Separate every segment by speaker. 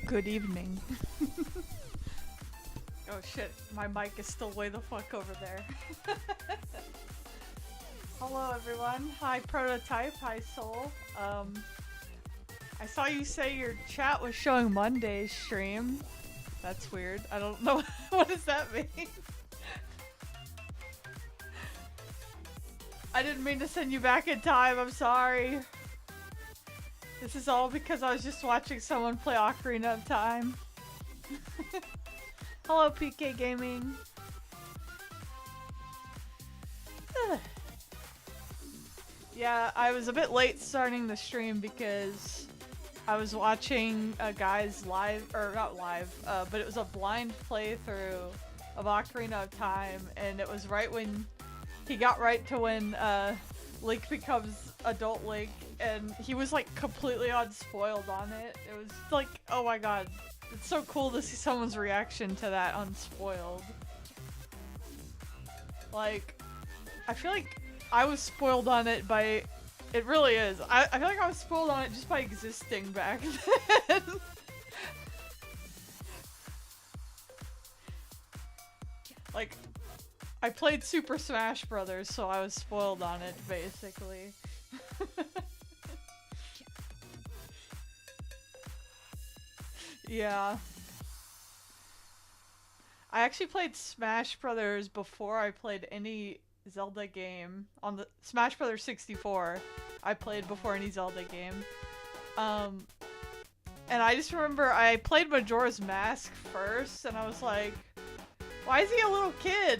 Speaker 1: Good evening. Oh shit, my mic is still way the fuck over there. Hello everyone. Hi Prototype. Hi Soul. I saw you say your chat was showing Monday's stream. That's weird. I don't know. What does that mean? I didn't mean to send you back in time. I'm sorry. This is all because I was just watching someone play Ocarina of Time. Hello, PK Gaming. Yeah, I was a bit late starting the stream because I was watching a guy's live, or not live, but it was a blind playthrough of Ocarina of Time, and it was right when he got right to when Link becomes adult Link, and he was like completely unspoiled on it. It was like, oh my god, it's so cool to see someone's reaction to that unspoiled. Like, I feel like I was spoiled on it by, it really is. I feel like I was spoiled on it just by existing back then. Like, I played Super Smash Brothers, so I was spoiled on it, basically. Yeah. I actually played Smash Brothers before I played any Zelda game. On the Smash Brothers 64, I played before any Zelda game. And I just remember I played Majora's Mask first, and I was like, why is he a little kid?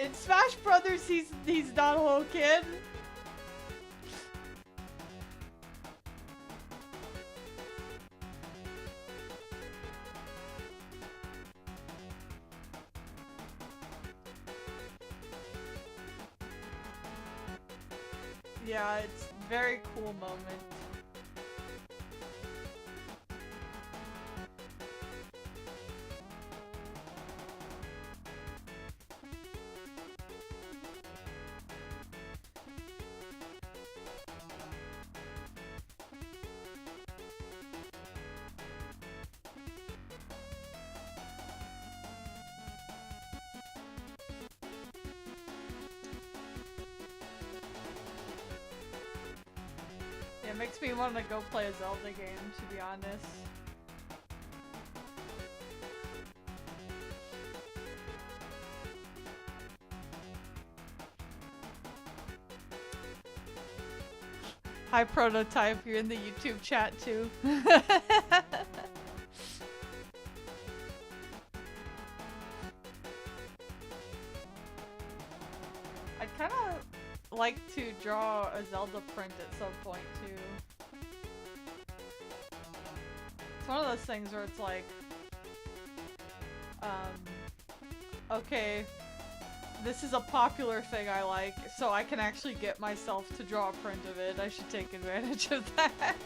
Speaker 1: In Smash Brothers, he's not a little kid. Yeah, it's a very cool moment. It makes me want to go play a Zelda game, to be honest. Hi Prototype, you're in the YouTube chat too. I'd kind of like to draw a Zelda print at some point too. It's one of those things where it's like, okay, this is a popular thing I like, so I can actually get myself to draw a print of it. I should take advantage of that.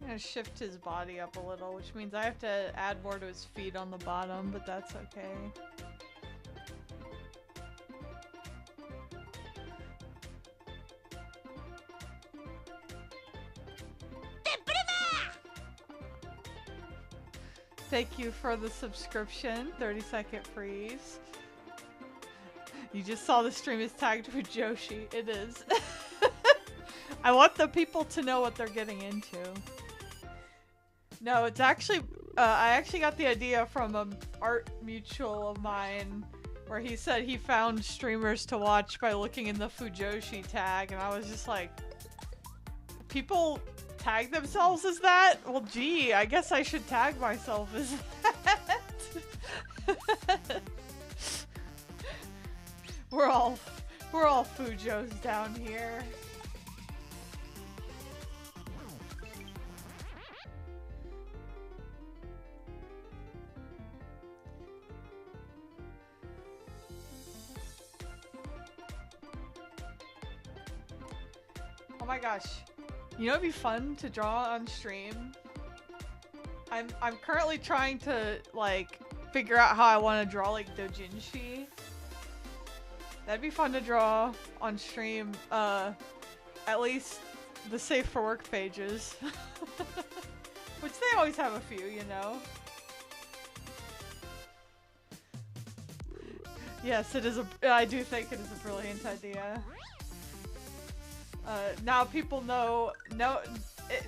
Speaker 1: I'm gonna shift his body up a little, which means I have to add more to his feet on the bottom, but that's okay. Thank you for the subscription. 30-second freeze. You just saw the stream is tagged with Joshi. It is. I want the people to know what they're getting into. No, it's actually, I actually got the idea from an art mutual of mine where he said he found streamers to watch by looking in the Fujoshi tag, and I was just like, people tag themselves as that? Well, gee, I guess I should tag myself as that. We're all Fujos down here. Oh my gosh. You know, it'd be fun to draw on stream. I'm currently trying to like figure out how I want to draw like doujinshi. That'd be fun to draw on stream. At least the safe for work pages, which they always have a few, you know. Yes, it is a. I do think it is a brilliant idea. Now people know.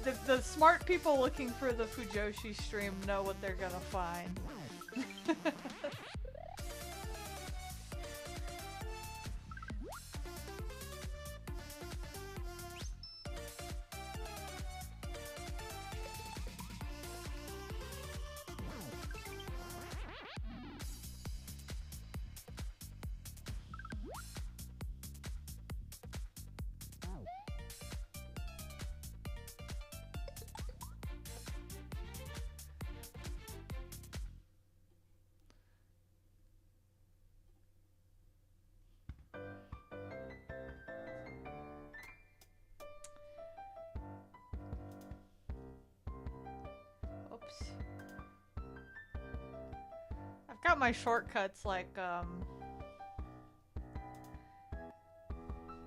Speaker 1: The smart people looking for the Fujoshi stream know what they're gonna find. I've got my shortcuts like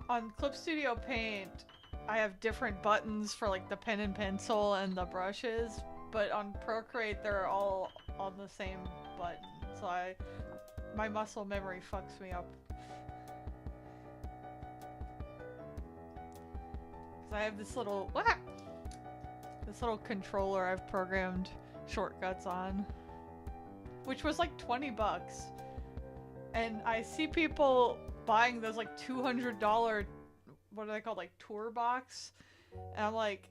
Speaker 1: on Clip Studio Paint. I have different buttons for like the pen and pencil and the brushes, but on Procreate they're all on the same button. So my muscle memory fucks me up. Cause I have this little controller I've programmed shortcuts on, which was like 20 bucks. And I see people buying those like $200, what are they called, like tour box? And I'm like,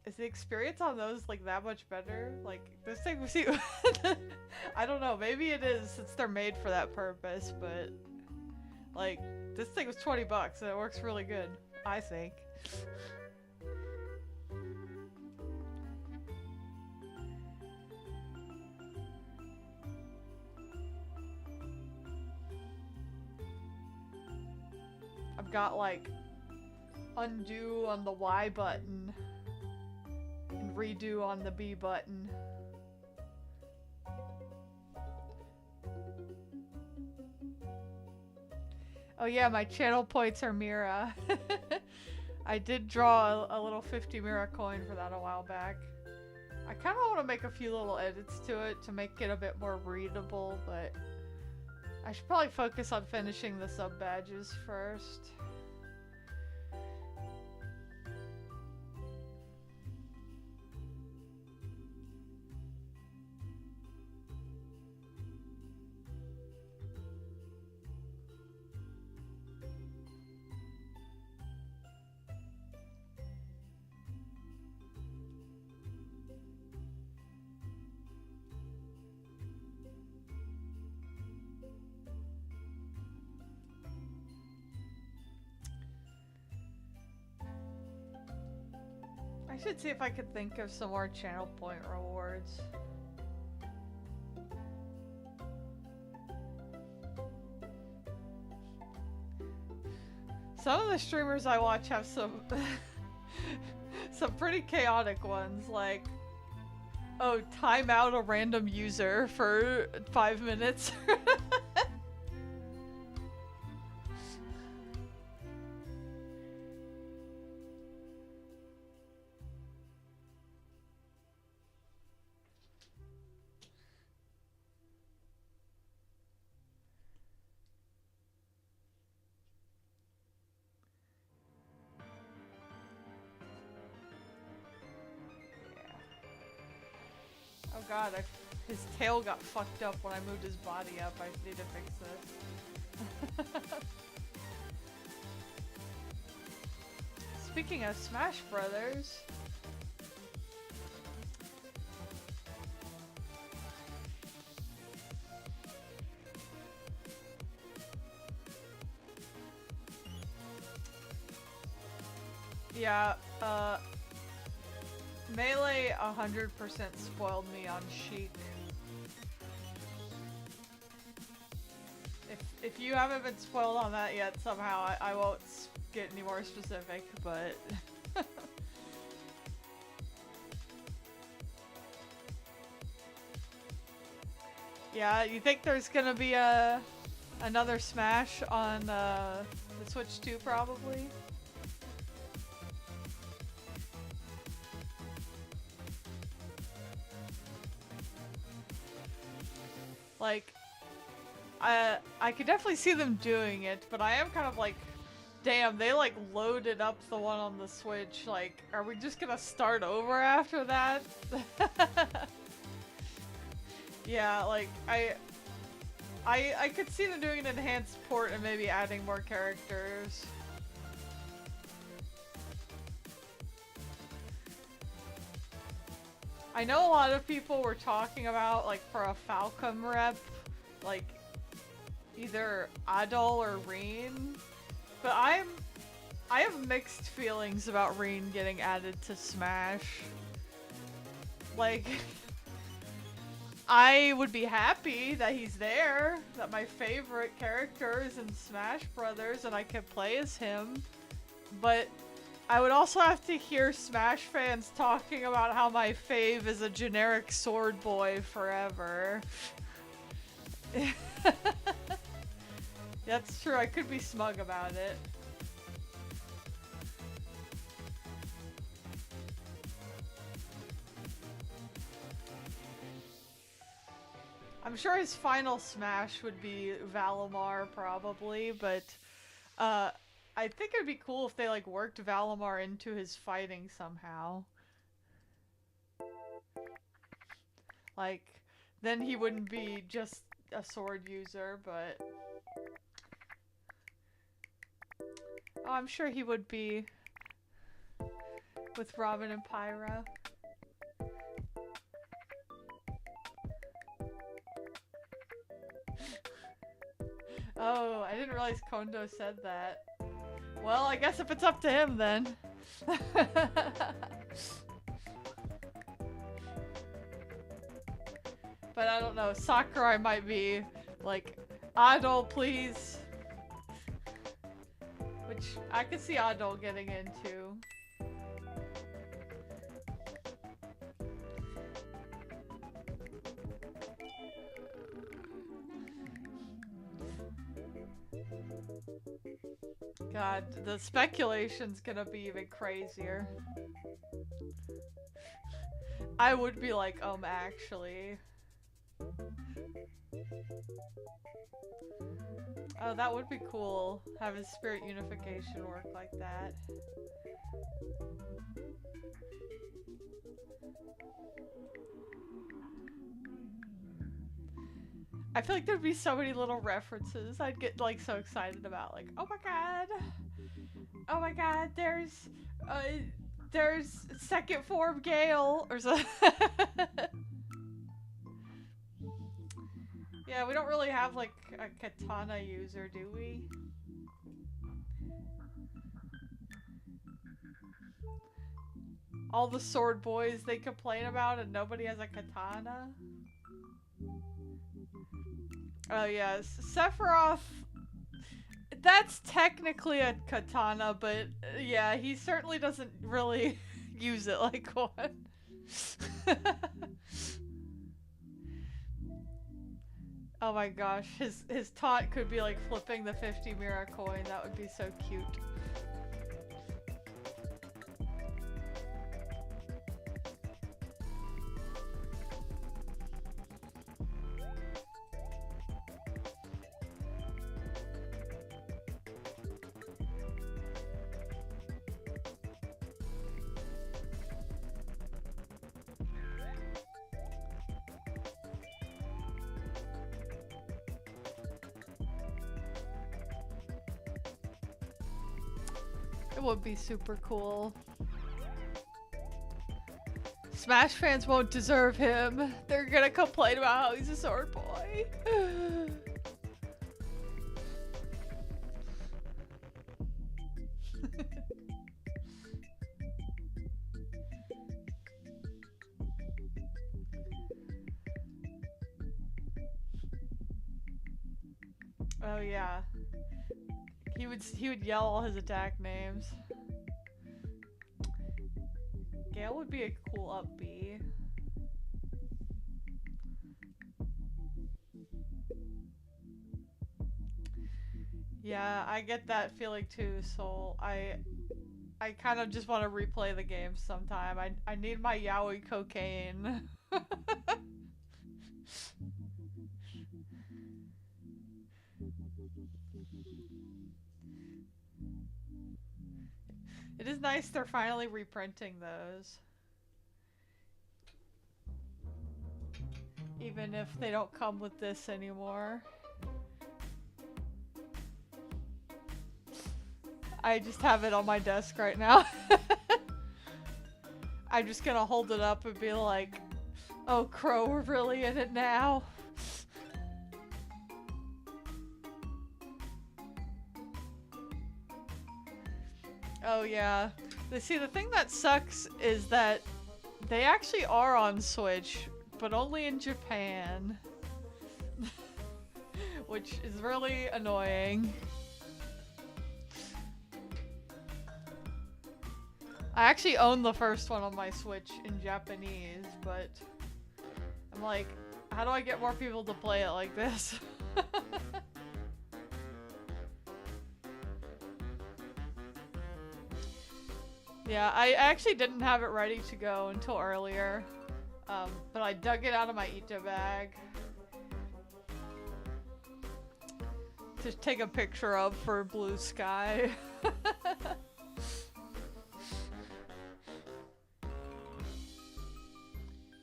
Speaker 1: is the experience on those like that much better? Like this thing was I don't know, maybe it is since they're made for that purpose, but like this thing was 20 bucks and it works really good, I think. I've got like undo on the Y button and redo on the B button. Oh yeah, my channel points are Mira. I did draw a little 50 Mira coin for that a while back. I kind of want to make a few little edits to it to make it a bit more readable, but I should probably focus on finishing the sub badges first. I should see if I could think of some more channel point rewards. Some of the streamers I watch have some some pretty chaotic ones, like, oh, time out a random user for 5 minutes. Oh god, his tail got fucked up when I moved his body up. I need to fix this. Speaking of Smash Brothers... Yeah, Melee 100% spoiled me on Sheik. If you haven't been spoiled on that yet somehow, I won't get any more specific, but... Yeah, you think there's gonna be another Smash on the Switch 2 probably? Like, I could definitely see them doing it, but I am kind of like, damn, they like loaded up the one on the Switch, like, are we just gonna start over after that? Yeah, like, I could see them doing an enhanced port and maybe adding more characters. I know a lot of people were talking about, like, for a Falcom rep, like, either Adol or Reen, but I have mixed feelings about Reen getting added to Smash. Like, I would be happy that he's there, that my favorite character is in Smash Brothers and I can play as him, but I would also have to hear Smash fans talking about how my fave is a generic sword boy forever. That's true, I could be smug about it. I'm sure his final Smash would be Valimar probably, but I think it'd be cool if they like worked Valimar into his fighting somehow. Like, then he wouldn't be just a sword user, but... Oh, I'm sure he would be with Robin and Pyra. Oh, I didn't realize Kondo said that. Well, I guess if it's up to him then. But I don't know, Sakurai might be like, Adol, please. Which I could see Adol getting into. God, the speculation's gonna be even crazier. I would be like, actually. Oh, that would be cool. Have his spirit unification work like that. I feel like there'd be so many little references I'd get like so excited about, like, oh my god, there's second form Gale or something. Yeah, we don't really have like a katana user, do we? All the sword boys they complain about and nobody has a katana. Oh yes, Sephiroth, that's technically a katana, but yeah, he certainly doesn't really use it like one. Oh my gosh, his taunt could be like flipping the 50 Mira coin. That would be so cute. It would be super cool. Smash fans won't deserve him. They're gonna complain about how he's a sword boy. Oh yeah. He would yell all his attack names. Gale would be a cool up B. Yeah, I get that feeling too, Soul. I kind of just want to replay the game sometime. I need my yaoi cocaine. It is nice they're finally reprinting those. Even if they don't come with this anymore. I just have it on my desk right now. I'm just gonna hold it up and be like, oh Crow, we're really in it now. Oh yeah. See, the thing that sucks is that they actually are on Switch, but only in Japan. Which is really annoying. I actually own the first one on my Switch in Japanese, but I'm like, how do I get more people to play it like this? Yeah, I actually didn't have it ready to go until earlier, but I dug it out of my Ito bag to take a picture of for Blue Sky.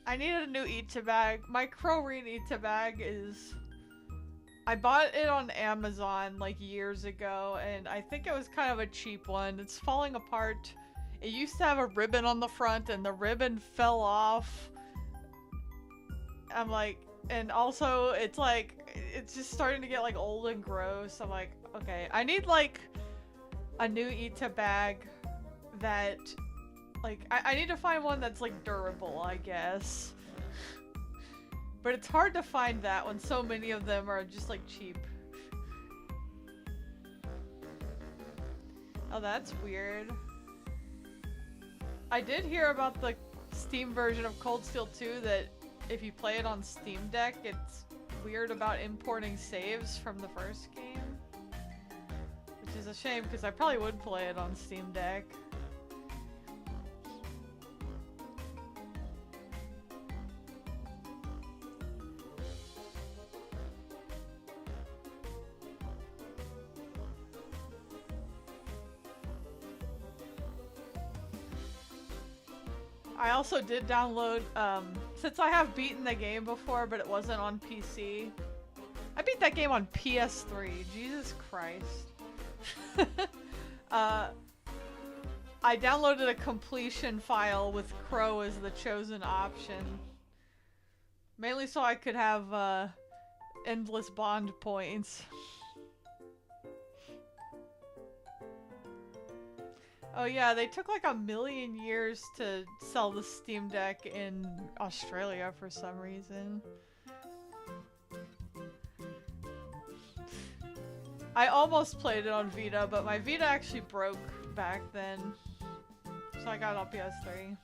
Speaker 1: I needed a new Ito bag. My Crowreen Ito bag is... I bought it on Amazon like years ago, and I think it was kind of a cheap one. It's falling apart. It used to have a ribbon on the front, and the ribbon fell off. I'm like, and also it's like, it's just starting to get like old and gross. I'm like, okay, I need like a new Ito bag that, like, I need to find one that's like durable, I guess. But it's hard to find that when so many of them are just like cheap. Oh, that's weird. I did hear about the Steam version of Cold Steel 2 that if you play it on Steam Deck, it's weird about importing saves from the first game. Which is a shame, because I probably would play it on Steam Deck. I also did download, since I have beaten the game before, but it wasn't on PC. I beat that game on PS3. Jesus Christ. I downloaded a completion file with Crow as the chosen option. Mainly so I could have, endless bond points. Oh yeah, they took like 1,000,000 years to sell the Steam Deck in Australia for some reason. I almost played it on Vita, but my Vita actually broke back then. So I got it on PS3.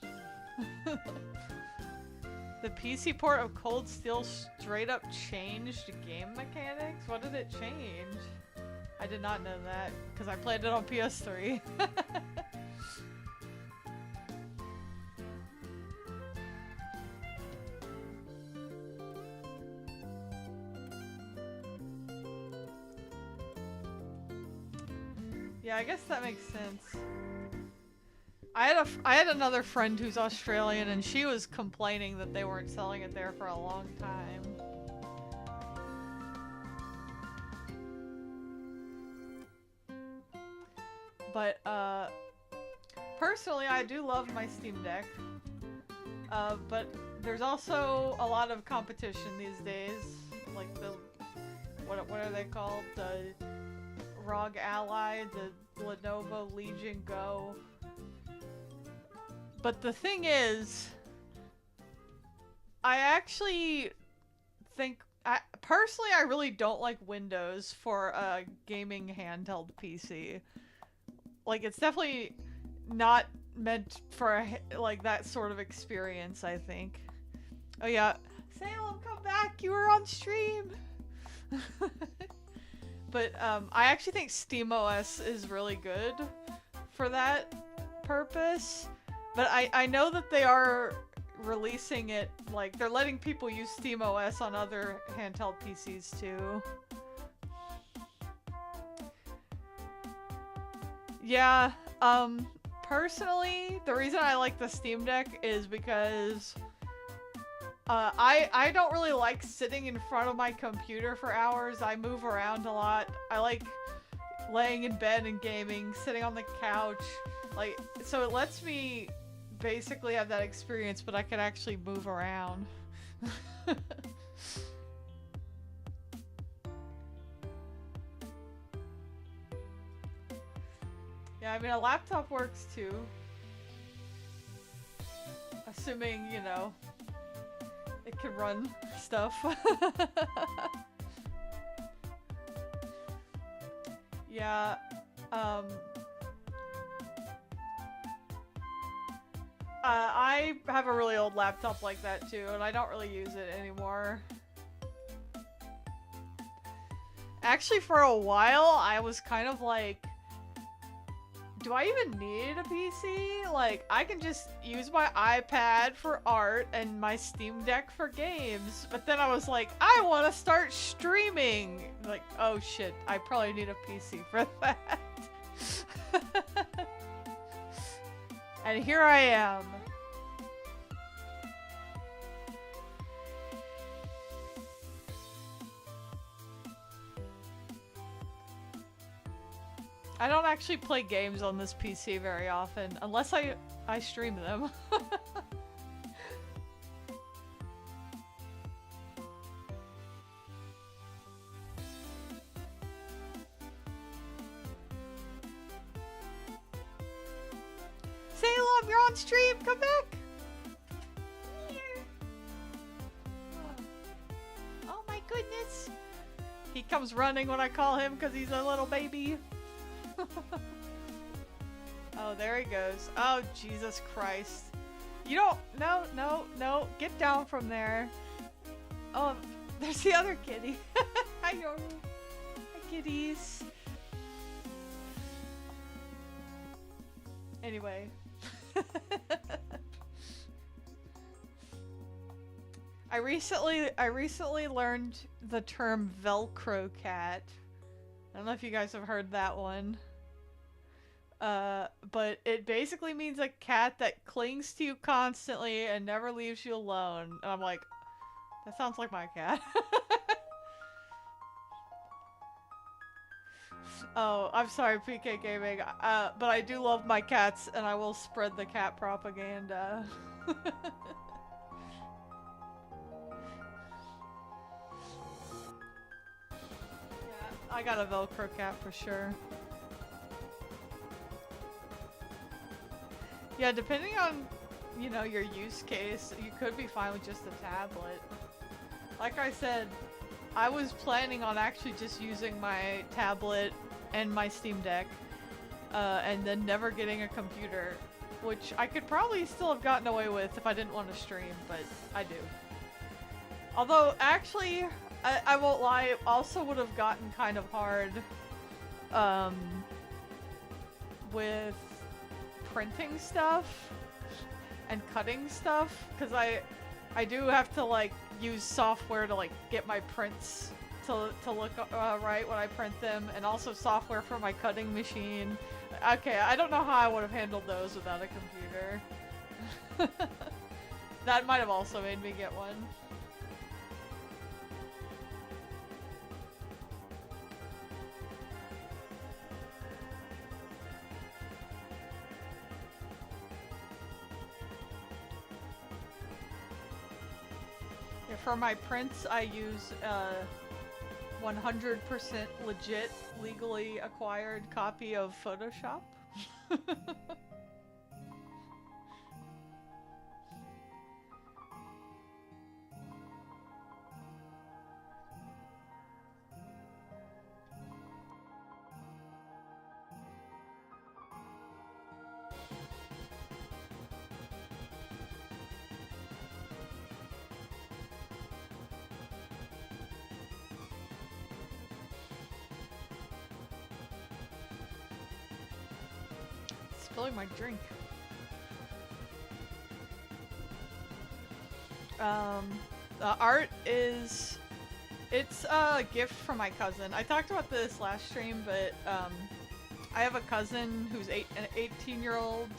Speaker 1: The PC port of Cold Steel straight up changed game mechanics? What did it change? I did not know that, because I played it on PS3. Yeah, I guess that makes sense. I had another friend who's Australian, and she was complaining that they weren't selling it there for a long time. But, personally, I do love my Steam Deck. But there's also a lot of competition these days. Like the... What are they called? The ROG Ally, the Lenovo Legion Go. But the thing is... I actually think... personally, I really don't like Windows for a gaming handheld PC. Like, it's definitely not meant for like that sort of experience, I think. Oh yeah, Salem, come back! You were on stream. But I actually think SteamOS is really good for that purpose. But I know that they are releasing it, like they're letting people use SteamOS on other handheld PCs too. Yeah, personally, the reason I like the Steam Deck is because I don't really like sitting in front of my computer for hours. I move around a lot. I like laying in bed and gaming, sitting on the couch. Like, so it lets me basically have that experience, but I can actually move around. Yeah, I mean, a laptop works too. Assuming, you know, it can run stuff. Yeah, I have a really old laptop like that too, and I don't really use it anymore. Actually, for a while, I was kind of like, do I even need a PC? Like, I can just use my iPad for art and my Steam Deck for games. But then I was like, I want to start streaming. Like, oh shit, I probably need a PC for that. And here I am. I don't actually play games on this PC very often, unless I stream them. Salem, you're on stream, come back! Here. Oh my goodness! He comes running when I call him because he's a little baby. Oh, there he goes. Oh, Jesus Christ. You don't... No. Get down from there. Oh, there's the other kitty. Hi, Yoru. Hi, kitties. Anyway. I recently learned the term Velcro cat. I don't know if you guys have heard that one. But it basically means a cat that clings to you constantly and never leaves you alone. And I'm like, that sounds like my cat. Oh, I'm sorry, PK Gaming. But I do love my cats, and I will spread the cat propaganda. Yeah, I got a Velcro cat for sure. Yeah, depending on, you know, your use case, you could be fine with just a tablet. Like I said, I was planning on actually just using my tablet and my Steam Deck, and then never getting a computer, which I could probably still have gotten away with if I didn't want to stream, but I do. Although, actually, I won't lie, it also would have gotten kind of hard, um, with printing stuff and cutting stuff, because I do have to, like, use software to, like, get my prints to look right when I print them, and also software for my cutting machine. Okay, I don't know how I would have handled those without a computer. That might have also made me get one. Yeah, for my prints, I use 100% legit, legally acquired copy of Photoshop. Spilling my drink. The art is... It's a gift from my cousin. I talked about this last stream, but I have a cousin who's an 18-year-old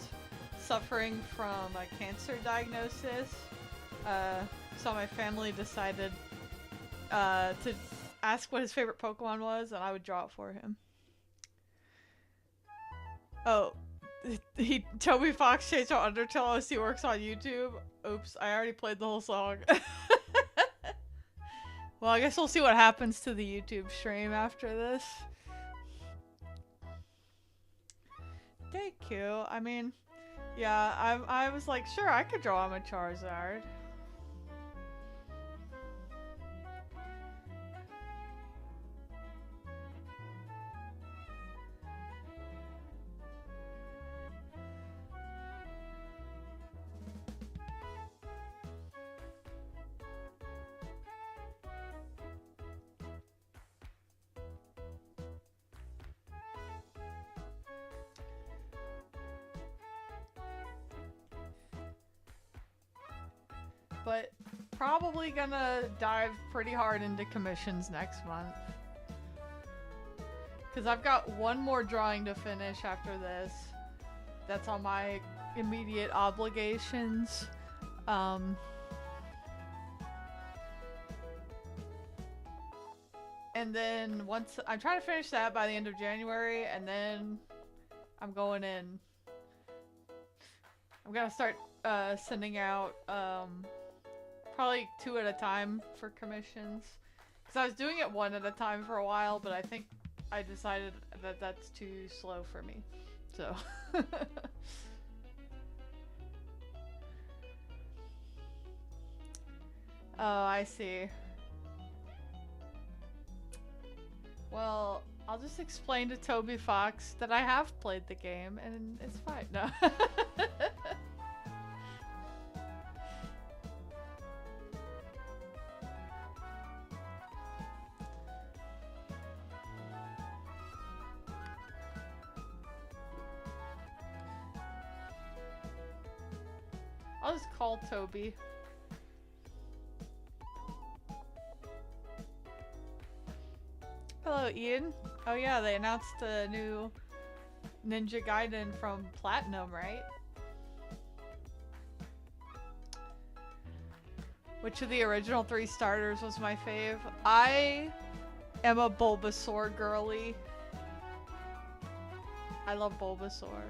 Speaker 1: suffering from a cancer diagnosis. So my family decided to ask what his favorite Pokemon was, and I would draw it for him. Oh, Toby Fox changed out Undertale as he works on YouTube. Oops, I already played the whole song. Well, I guess we'll see what happens to the YouTube stream after this. Thank you. I mean, yeah, I was like, sure, I could draw him a Charizard. But probably gonna dive pretty hard into commissions next month. Because I've got one more drawing to finish after this. That's on my immediate obligations. And then once I'm trying to finish that by the end of January, and then I'm going in. I'm gonna start sending out probably 2 at a time for commissions. Because I was doing it 1 at a time for a while, but I think I decided that that's too slow for me. So. Oh, I see. Well, I'll just explain to Toby Fox that I have played the game and it's fine. No. I'll just call Toby. Hello, Ian. Oh yeah, they announced a new Ninja Gaiden from Platinum, right? Which of the original 3 starters was my fave? I am a Bulbasaur girly. I love Bulbasaur.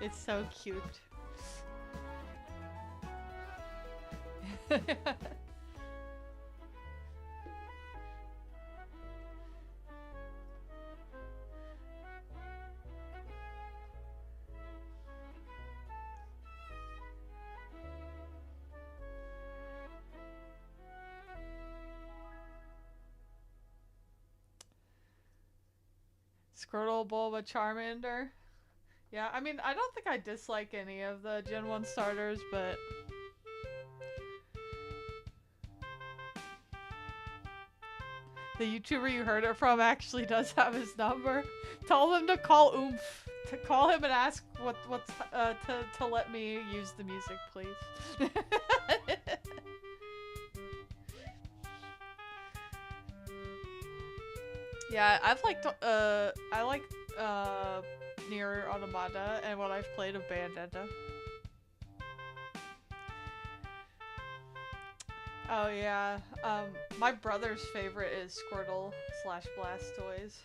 Speaker 1: It's so cute. Squirtle, Bulba, Charmander. Yeah, I mean, I don't think I dislike any of the Gen 1 starters, but... The YouTuber you heard it from actually does have his number. Tell him to call Oomph. To call him and ask to let me use the music, please. Yeah, I like Nier Automata and what I've played of Bayonetta. Oh yeah, my brother's favorite is Squirtle / Blastoise.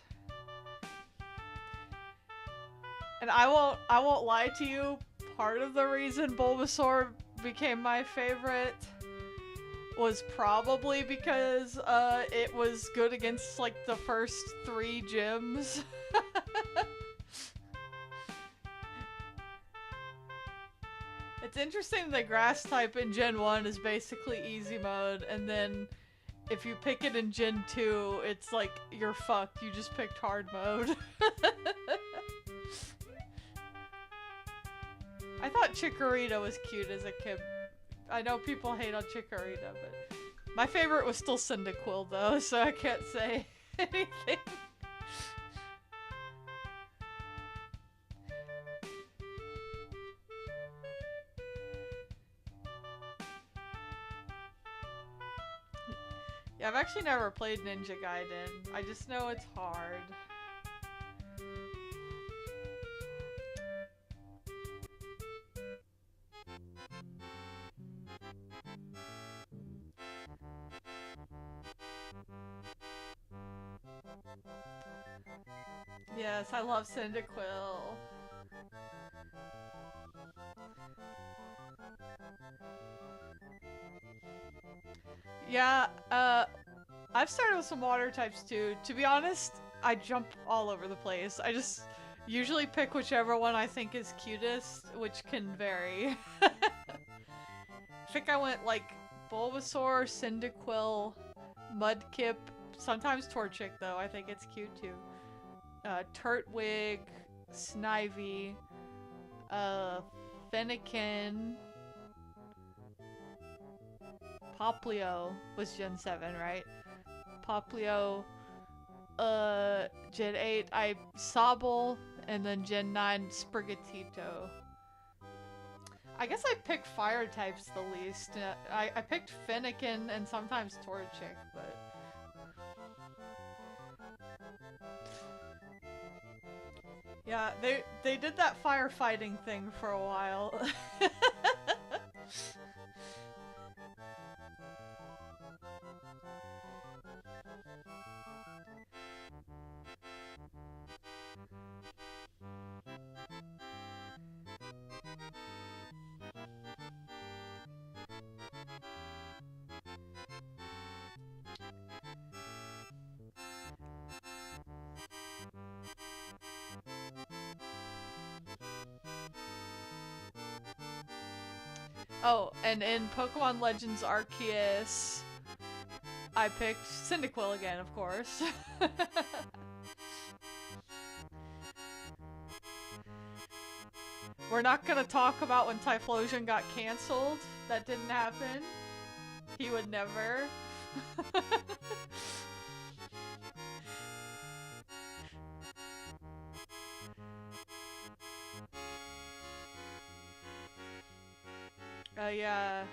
Speaker 1: And I won't lie to you, part of the reason Bulbasaur became my favorite was probably because it was good against like the first 3 gyms. It's interesting the grass type in Gen 1 is basically easy mode, and then if you pick it in Gen 2, it's like you're fucked, you just picked hard mode. I thought Chikorita was cute as a kid. I know people hate on Chikorita, but my favorite was still Cyndaquil though, so I can't say anything. Yeah, I've actually never played Ninja Gaiden. I just know it's hard. Yes, I love Cyndaquil. Yeah, I've started with some water types too. To be honest, I jump all over the place. I just usually pick whichever one I think is cutest, which can vary. I think I went like Bulbasaur, Cyndaquil, Mudkip, sometimes Torchic though, I think it's cute too. Turtwig, Snivy, Fennekin, Poplio was Gen 7, right? Poplio, Gen 8, Sobble, and then Gen 9, Sprigatito. I guess I picked fire types the least. I picked Fennekin and sometimes Torchic, but... Yeah, they did that firefighting thing for a while. Oh, and in Pokemon Legends Arceus, I picked Cyndaquil again, of course. We're not gonna talk about when Typhlosion got cancelled. That didn't happen. He would never. Yeah.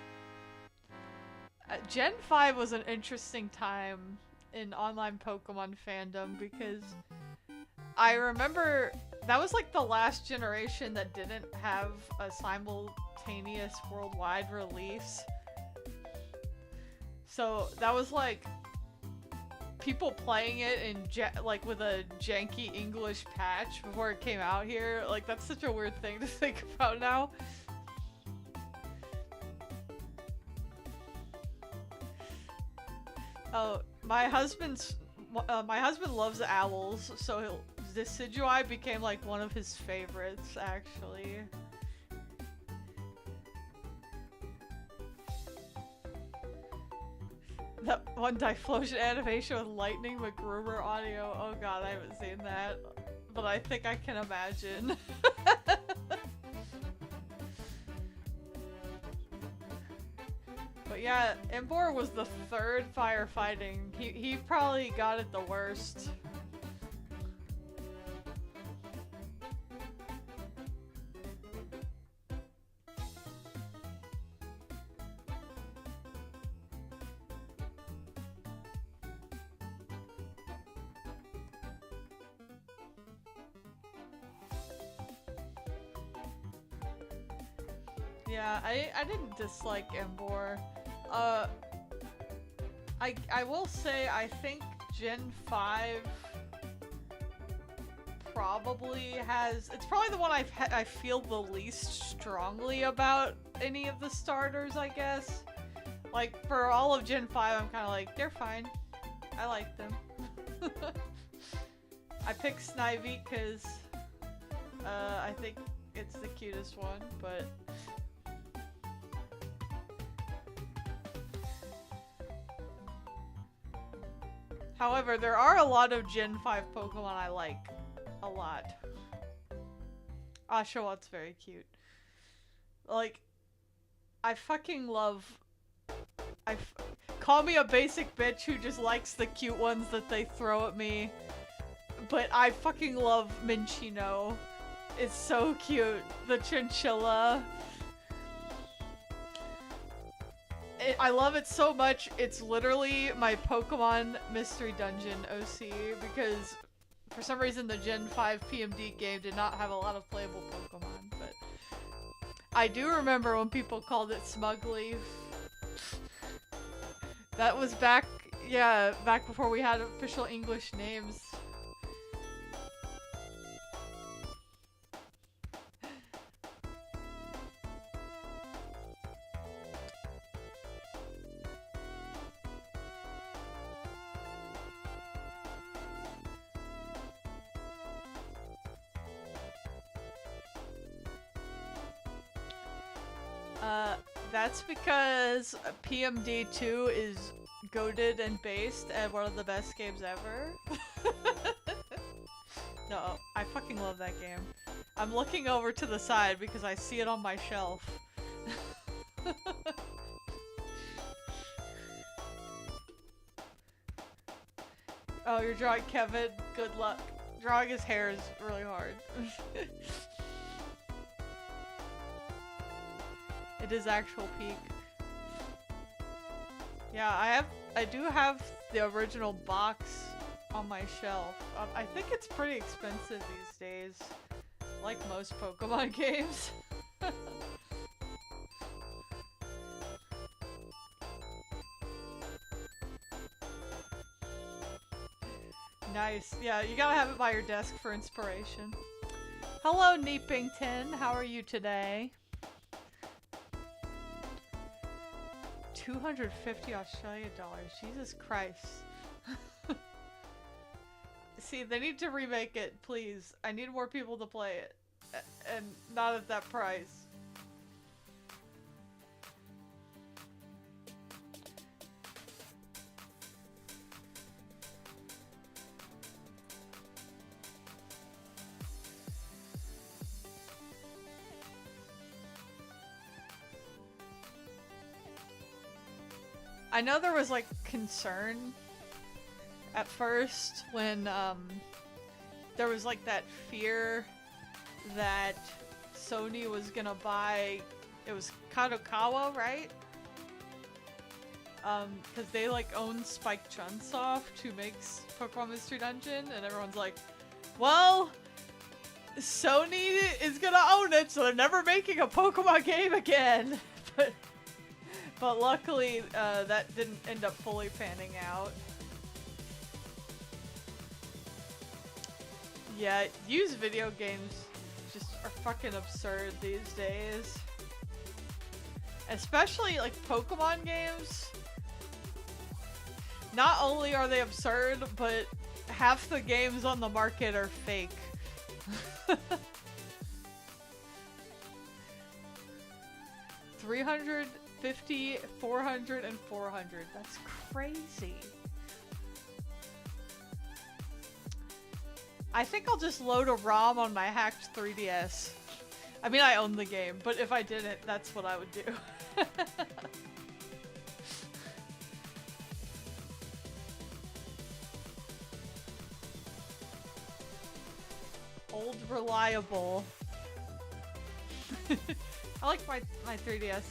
Speaker 1: Gen 5 was an interesting time in online Pokemon fandom because I remember that was like the last generation that didn't have a simultaneous worldwide release. So that was like people playing it in like with a janky English patch before it came out here. Like that's such a weird thing to think about now. Oh, my husband loves owls, so Decidueye became like one of his favorites, actually. That one Typhlosion animation with Lightning McGruber audio. Oh god, I haven't seen that, but I think I can imagine. But yeah, Embor was the third firefighting. He probably got it the worst. Yeah, I didn't dislike Embor. I will say I think Gen 5 probably has... It's probably the one I feel the least strongly about any of the starters, I guess. Like, for all of Gen 5, I'm kind of like, they're fine. I like them. I picked Snivy because I think it's the cutest one, but... However, there are a lot of Gen 5 Pokemon I like. A lot. Oshawott very cute. Like, I fucking love... Call me a basic bitch who just likes the cute ones that they throw at me. But I fucking love Minchino. It's so cute. The chinchilla. I love it so much, it's literally my Pokemon Mystery Dungeon OC, because for some reason the Gen 5 PMD game did not have a lot of playable Pokemon, but I do remember when people called it Smugleaf. That was back, yeah, back before we had official English names. That's because PMD2 is goated and based and one of the best games ever. No, I fucking love that game. I'm looking over to the side because I see it on my shelf. Oh, you're drawing Kevin? Good luck. Drawing his hair is really hard. It is actual peak. Yeah, I do have the original box on my shelf. I think it's pretty expensive these days, like most Pokemon games. Nice. Yeah, you gotta have it by your desk for inspiration. Hello, Neepington. How are you today? 250 Australian dollars. Jesus Christ. See, they need to remake it, please. I need more people to play it. And not at that price. I know there was like concern at first when there was like that fear that Sony was gonna buy, it was Kadokawa, right? Because they like own Spike Chunsoft, who makes Pokemon Mystery Dungeon, and everyone's like, Well, Sony is gonna own it, so they're never making a Pokemon game again. but luckily, that didn't end up fully panning out. Yeah, used video games just are fucking absurd these days. Especially like Pokemon games. Not only are they absurd, but half the games on the market are fake. 350, 400, and 400. That's crazy. I think I'll just load a ROM on my hacked 3DS. I mean, I own the game, but if I didn't, that's what I would do. Old reliable. I like my 3DS.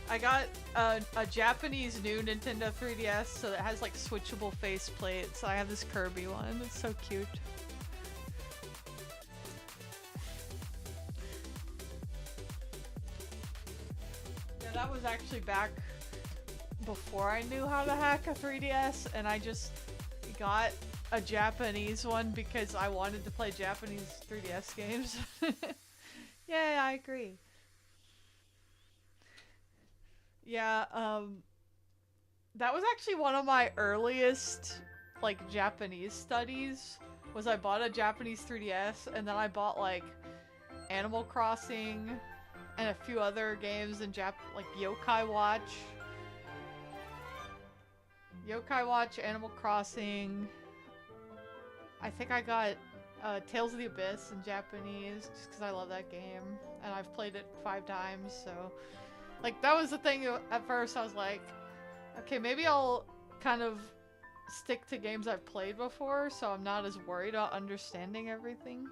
Speaker 1: I got a Japanese new Nintendo 3DS, so it has like switchable faceplates. I have this Kirby one. It's so cute. Yeah, that was actually back before I knew how to hack a 3DS, and I just got a Japanese one because I wanted to play Japanese 3DS games. Yeah, I agree. Yeah, that was actually one of my earliest, like, Japanese studies, was I bought a Japanese 3DS, and then I bought, like, Animal Crossing, and a few other games in like, Yokai Watch. Yokai Watch, Animal Crossing. I think I got Tales of the Abyss in Japanese, just because I love that game, and I've played it 5 times, so... Like, that was the thing at first. I was like, okay, maybe I'll kind of stick to games I've played before, so I'm not as worried about understanding everything.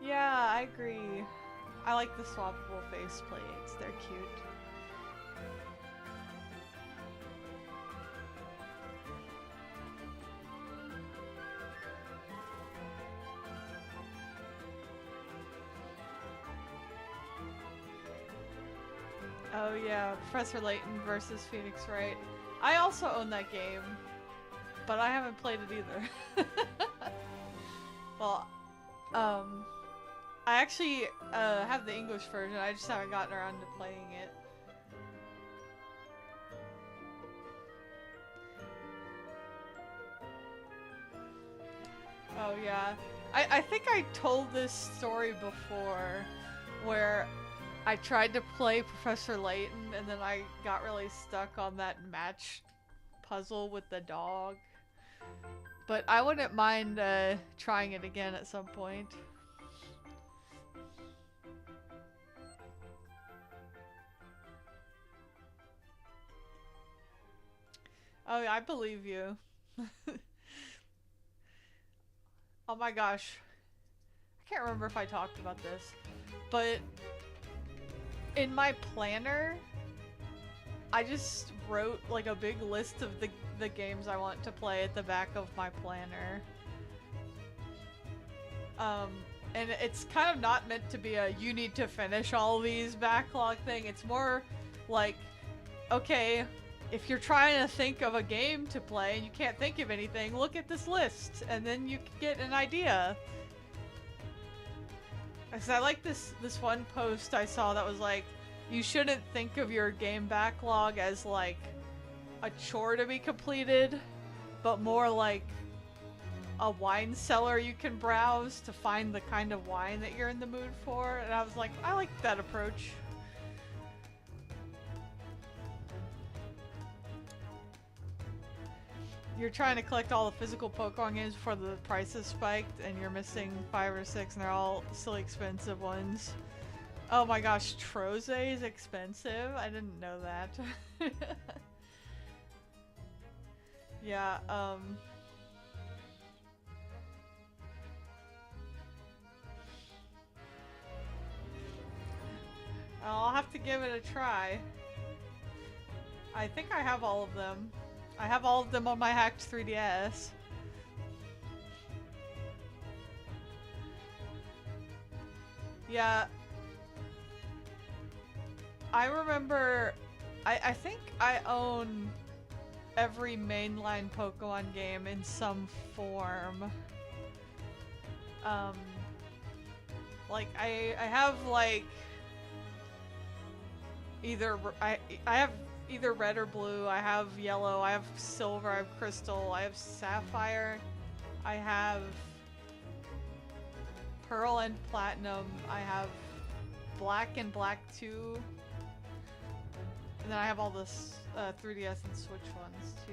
Speaker 1: Yeah, I agree. I like the swappable faceplates. They're cute. Oh yeah, Professor Layton versus Phoenix Wright. I also own that game, but I haven't played it either. Well, I actually have the English version, I just haven't gotten around to playing it. Oh yeah. I think I told this story before, where I tried to play Professor Layton, and then I got really stuck on that match puzzle with the dog. But I wouldn't mind trying it again at some point. Oh yeah, I believe you. Oh my gosh. I can't remember if I talked about this, but in my planner, I just wrote like a big list of the games I want to play at the back of my planner. And it's kind of not meant to be a you need to finish all these backlog thing. It's more like, okay, if you're trying to think of a game to play and you can't think of anything, look at this list and then you can get an idea. Because I like this one post I saw that was like, you shouldn't think of your game backlog as like a chore to be completed, but more like a wine cellar you can browse to find the kind of wine that you're in the mood for. And I was like, I like that approach. You're trying to collect all the physical Pokemon games before the prices spiked, and you're missing 5 or 6, and they're all silly expensive ones. Oh my gosh, Troze is expensive? I didn't know that. Yeah, I'll have to give it a try. I think I have all of them. I have all of them on my hacked 3DS. Yeah. I remember... I think I own every mainline Pokemon game in some form. Like, I have, like... I have either red or blue, I have yellow, I have silver, I have crystal, I have sapphire, I have pearl and platinum, I have black and black 2, and then I have all this 3DS and Switch ones too.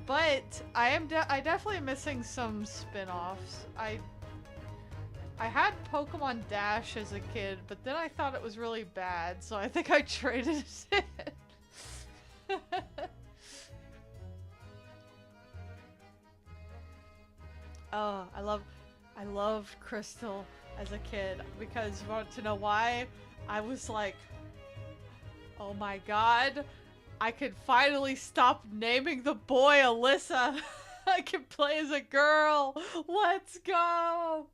Speaker 1: But I definitely missing some spin-offs. I had Pokemon Dash as a kid, but then I thought it was really bad, so I think I traded it. Oh, I loved Crystal as a kid because you want to know why? I was like, oh my god, I could finally stop naming the boy Alyssa. I can play as a girl. Let's go.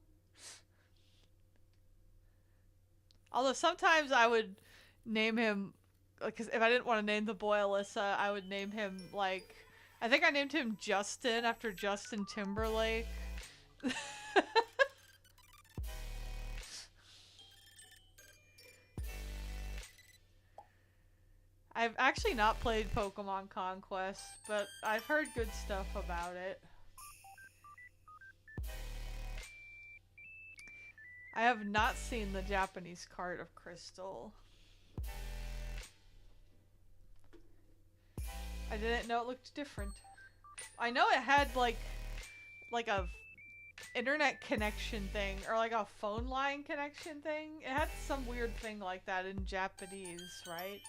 Speaker 1: Although sometimes I would name him, because if I didn't want to name the boy Alyssa, I would name him, like, I think I named him Justin after Justin Timberlake. I've actually not played Pokemon Conquest, but I've heard good stuff about it. I have not seen the Japanese cart of Crystal. I didn't know it looked different. I know it had like a internet connection thing or like a phone line connection thing. It had some weird thing like that in Japanese, right?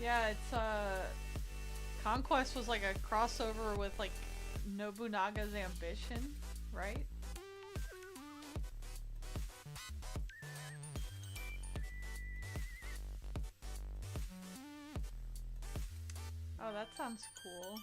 Speaker 1: Yeah, it's Conquest was like a crossover with like Nobunaga's Ambition, right? Oh, that sounds cool.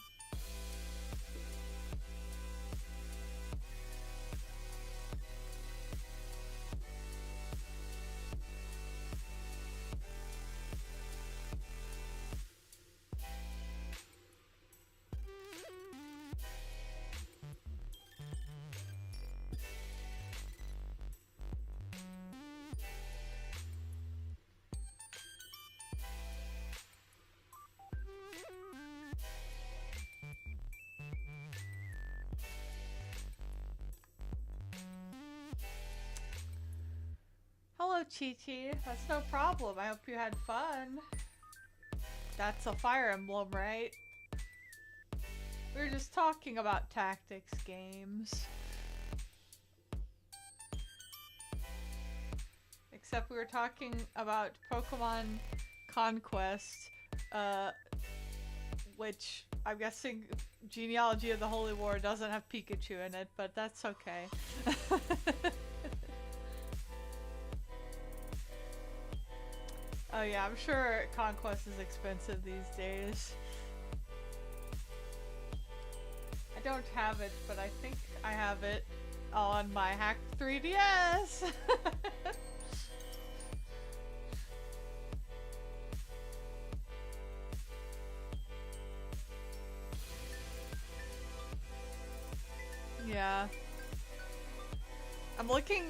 Speaker 1: Hello, Chi-Chi. That's no problem. I hope you had fun. That's a Fire Emblem, right? We were just talking about tactics games. Except we were talking about Pokemon Conquest, which I'm guessing Genealogy of the Holy War doesn't have Pikachu in it, but that's okay. Oh yeah, I'm sure Conquest is expensive these days. I don't have it, but I think I have it on my hacked 3DS! Yeah. I'm looking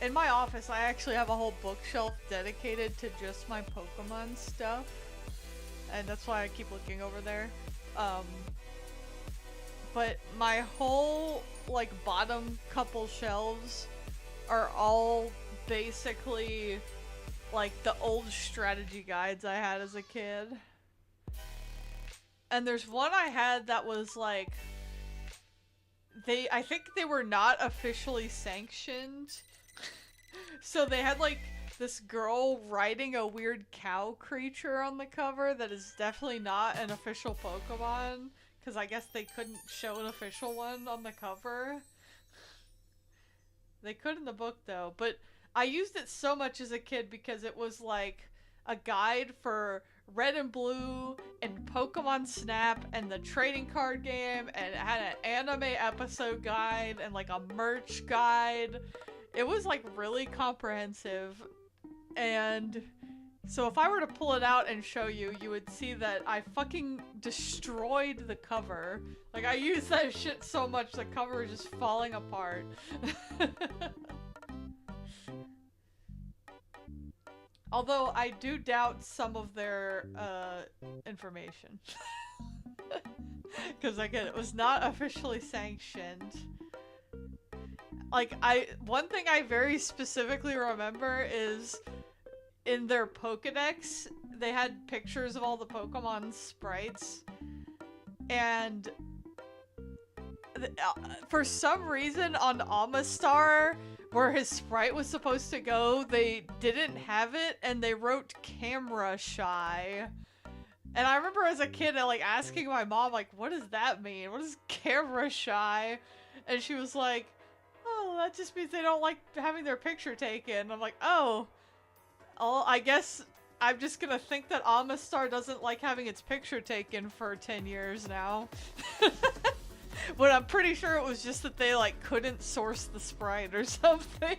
Speaker 1: in my office, I actually have a whole bookshelf dedicated to just my Pokemon stuff. And that's why I keep looking over there. But my whole, like, bottom couple shelves are all basically, like the old strategy guides I had as a kid. And there's one I had that was like, I think they were not officially sanctioned. So they had like this girl riding a weird cow creature on the cover that is definitely not an official Pokemon. Because I guess they couldn't show an official one on the cover. They could in the book though, but I used it so much as a kid because it was like a guide for Red and Blue and Pokemon Snap and the trading card game, and it had an anime episode guide and like a merch guide. It was like really comprehensive, and so if I were to pull it out and show you, you would see that I fucking destroyed the cover. Like, I used that shit so much, the cover is just falling apart. Although, I do doubt some of their, information. Because, again, it was not officially sanctioned. Like, one thing I very specifically remember is in their Pokedex, they had pictures of all the Pokemon sprites, and for some reason on Amistar, where his sprite was supposed to go, they didn't have it, and they wrote camera shy. And I remember as a kid, like asking my mom, like, what does that mean? What is camera shy? And she was like, oh, that just means they don't like having their picture taken. I'm like, oh, I guess I'm just gonna think that Amistar doesn't like having its picture taken for 10 years now. But I'm pretty sure it was just that they like couldn't source the sprite or something.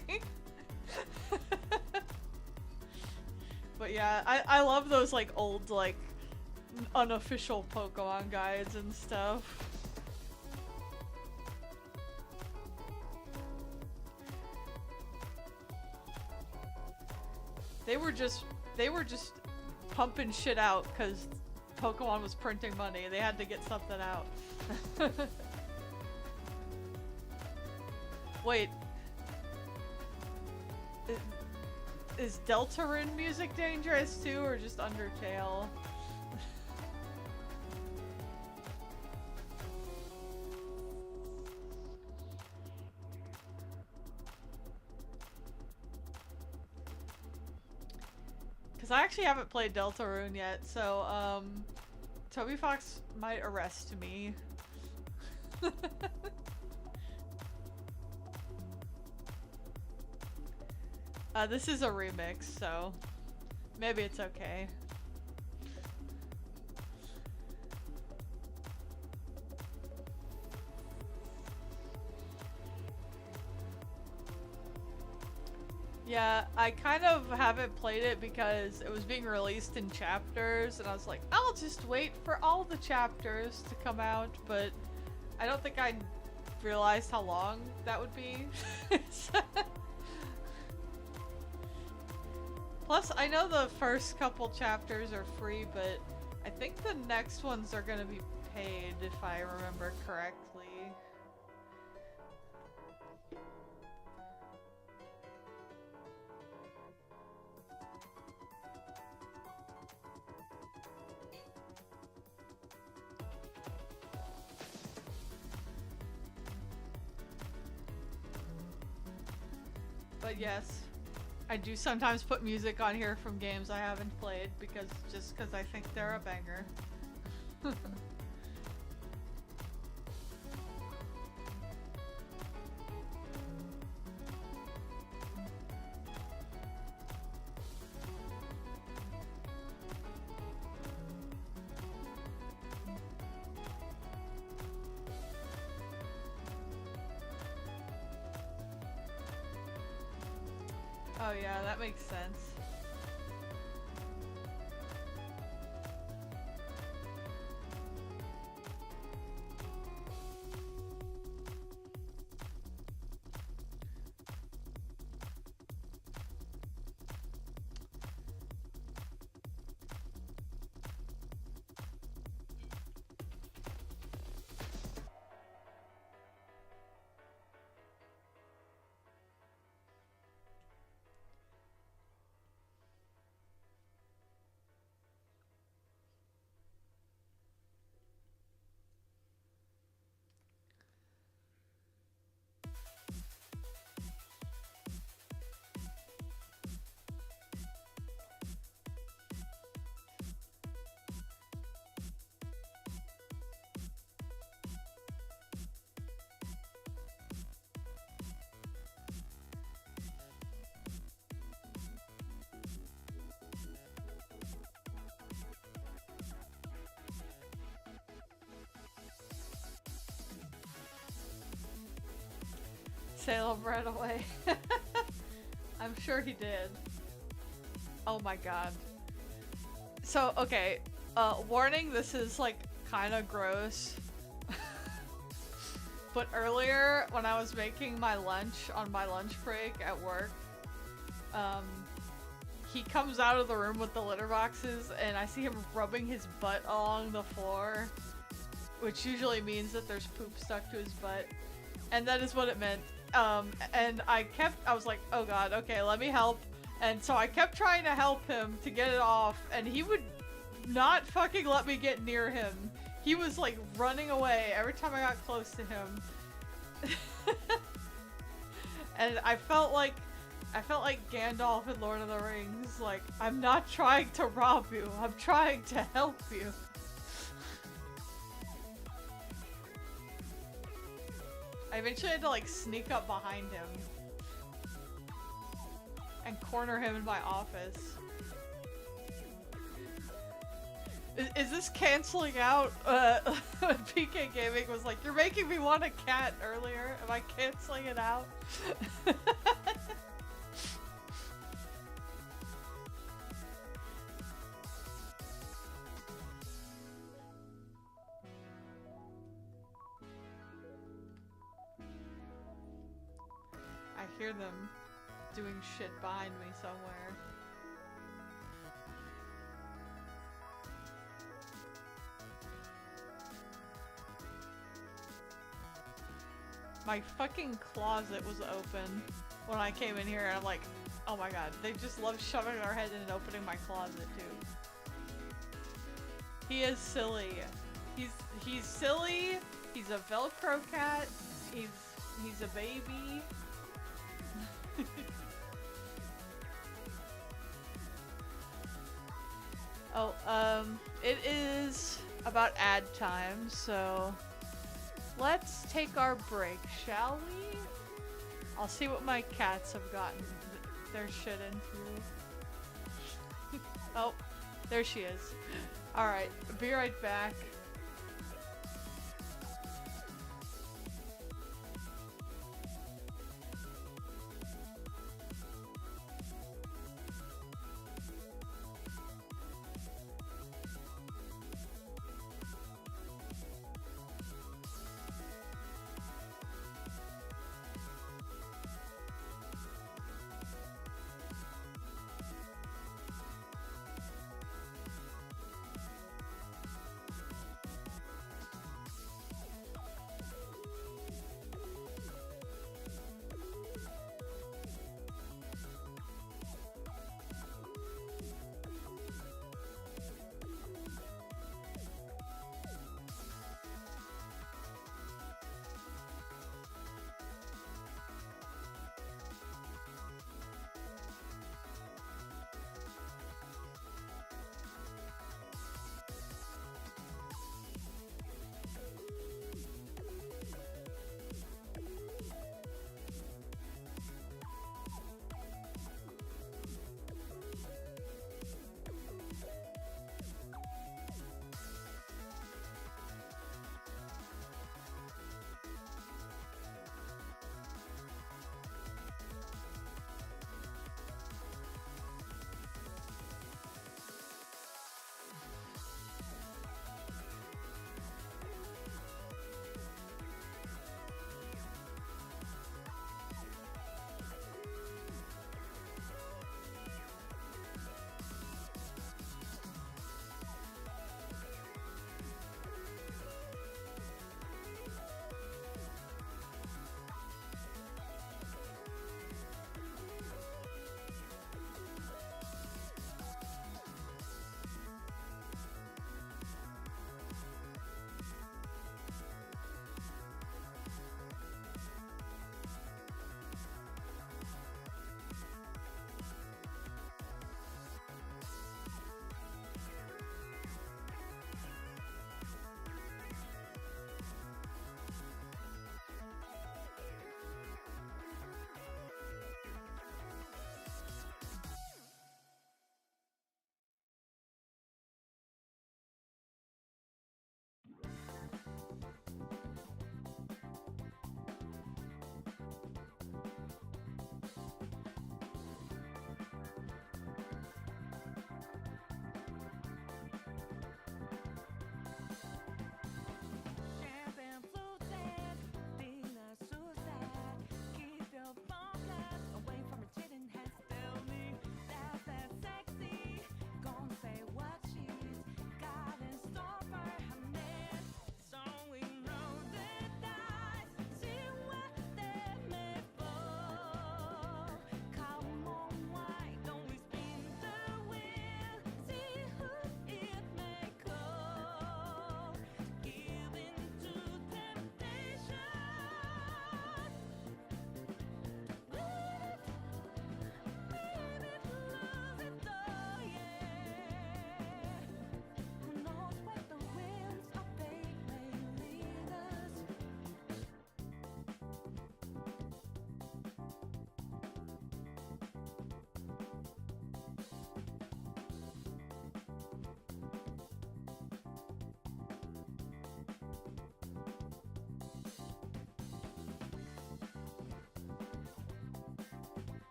Speaker 1: But yeah, I love those like old like unofficial Pokemon guides and stuff. They were just pumping shit out because Pokemon was printing money. They had to get something out. Wait. Is Deltarune music dangerous too, or just Undertale? Because I actually haven't played Deltarune yet, so, Toby Fox might arrest me. This is a remix, so maybe it's okay. Yeah, I kind of haven't played it because it was being released in chapters, and I was like, I'll just wait for all the chapters to come out, but I don't think I realized how long that would be. Plus, I know the first couple chapters are free, but I think the next ones are gonna be paid, if I remember correctly. But yes, I do sometimes put music on here from games I haven't played because I think they're a banger. Oh yeah, that makes sense. Salem right away. I'm sure he did. Oh my god. So, okay, warning, this is like kind of gross. But earlier, when I was making my lunch on my lunch break at work, he comes out of the room with the litter boxes and I see him rubbing his butt along the floor, which usually means that there's poop stuck to his butt. And that is what it meant. And I was like, oh god, okay, let me help. And so I kept trying to help him to get it off, and he would not fucking let me get near him. He was like running away every time I got close to him. And I felt like Gandalf in Lord of the Rings, like, I'm not trying to rob you, I'm trying to help you. I eventually had to like sneak up behind him and corner him in my office. Is this canceling out? PK Gaming was like, you're making me want a cat earlier. Am I canceling it out? I hear them doing shit behind me somewhere. My fucking closet was open when I came in here, and I'm like, oh my god, they just love shoving their head in and opening my closet too. He is silly. He's silly. He's a Velcro cat. He's a baby. Oh, it is about ad time, so let's take our break, shall we? I'll see what my cats have gotten their shit into. Oh, there she is. Alright, be right back.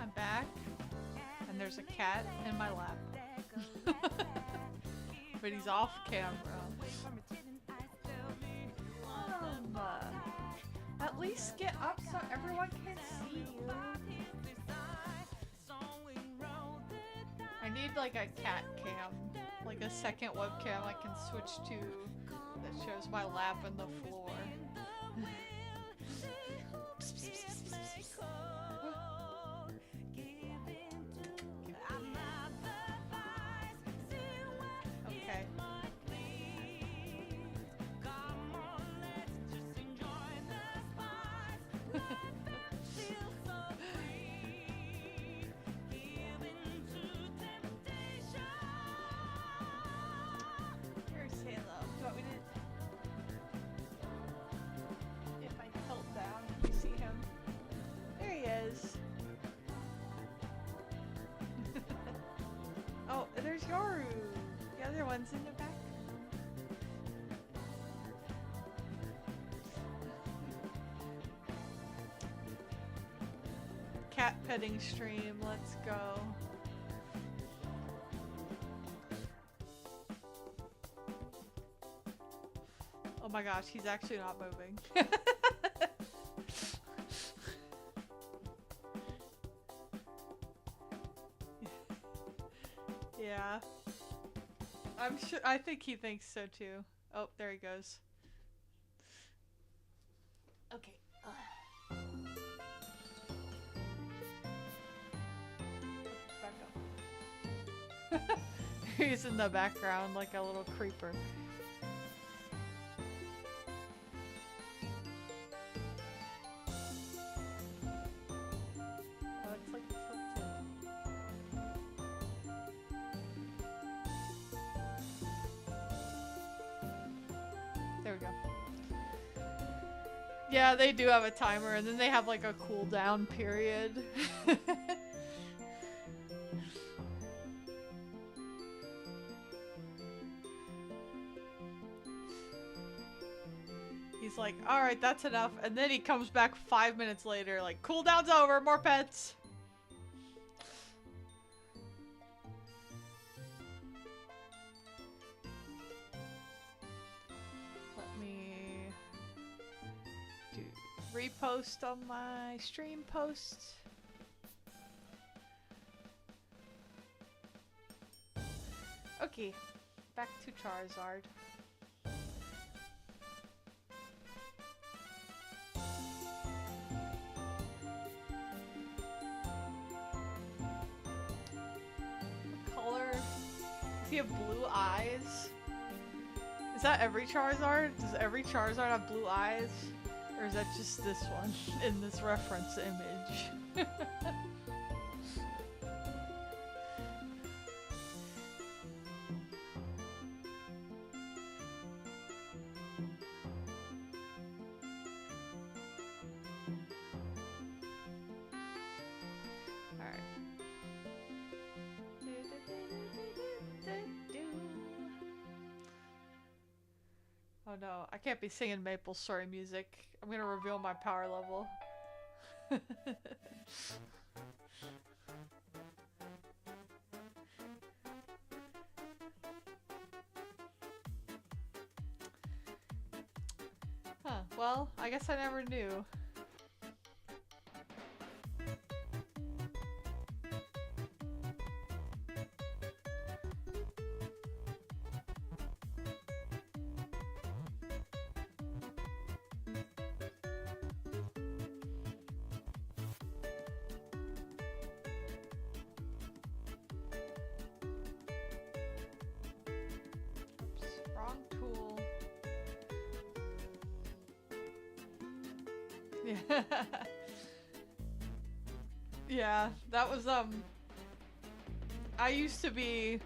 Speaker 1: I'm back, and there's a cat in my lap. But he's off camera. At least get up so everyone can see you. I need like a cat cam, like a second webcam I can switch to that shows my lap and the floor. Okay. Here's Halo. Do you want me to... If I tilt down, can you see him? There he is. Oh, there's Yoru. The other one's in the back. Cat petting stream, let's go. Oh my gosh, he's actually not moving. Yeah. I'm sure, I think he thinks so too. Oh, there he goes. Okay. Back up. He's in the background like a little creeper. Oh, it's like tilted. There we go. Yeah, they do have a timer, and then they have like a cooldown period. He's like, alright, that's enough. And then he comes back 5 minutes later, like, cooldown's over, more pets. Let me do repost on my stream post. Okay, back to Charizard. Color? Does he have blue eyes? Is that every Charizard? Does every Charizard have blue eyes? Or is that just this one in this reference image? Oh no, I can't be singing Maple Story music. I'm gonna reveal my power level. Huh, well, I guess I never knew. Wrong tool. Yeah. Yeah, that was, I used to be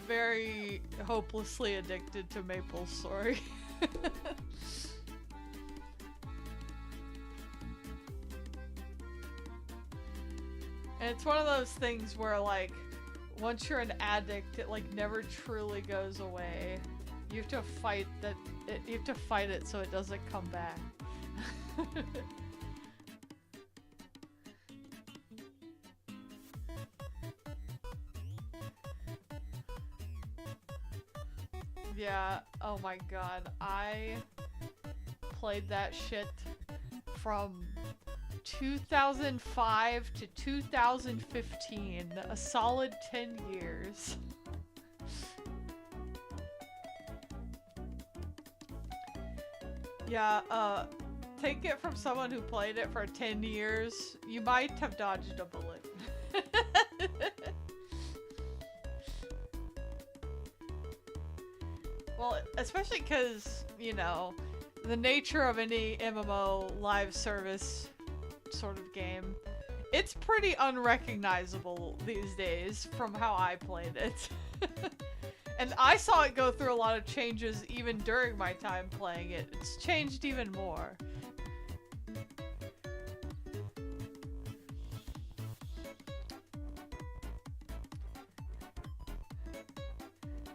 Speaker 1: very hopelessly addicted to Maple Story. And it's one of those things where, like, once you're an addict, it like never truly goes away. You have to fight that. You have to fight it so it doesn't come back. Yeah, oh my god. I played that shit from 2005 to 2015. A solid 10 years. Yeah, take it from someone who played it for 10 years, you might have dodged a bullet. Well, especially because, you know, the nature of any MMO live service sort of game, it's pretty unrecognizable these days from how I played it. And I saw it go through a lot of changes even during my time playing it. It's changed even more.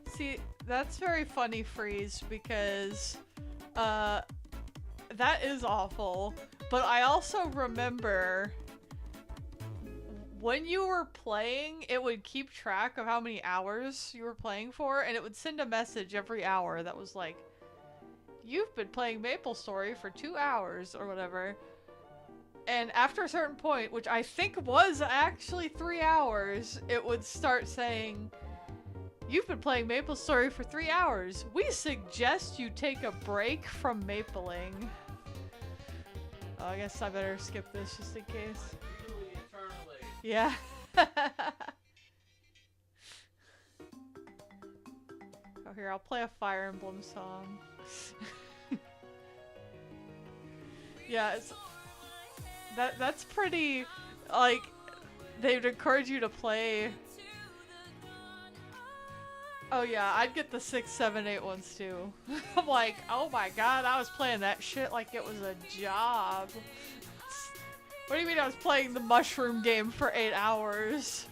Speaker 1: See, that's very funny, Freeze, because that is awful. But I also remember when you were playing, it would keep track of how many hours you were playing for, and it would send a message every hour that was like, you've been playing MapleStory for 2 hours, or whatever. And after a certain point, which I think was actually 3 hours, it would start saying, you've been playing MapleStory for 3 hours. We suggest you take a break from mapling. Oh, I guess I better skip this just in case. Yeah. Oh, here, I'll play a Fire Emblem song. Yeah, that's pretty, like, they'd encourage you to play. Oh yeah, I'd get the 6, 7, 8 ones too. I'm like, oh my god, I was playing that shit like it was a job. What do you mean I was playing the mushroom game for 8 hours?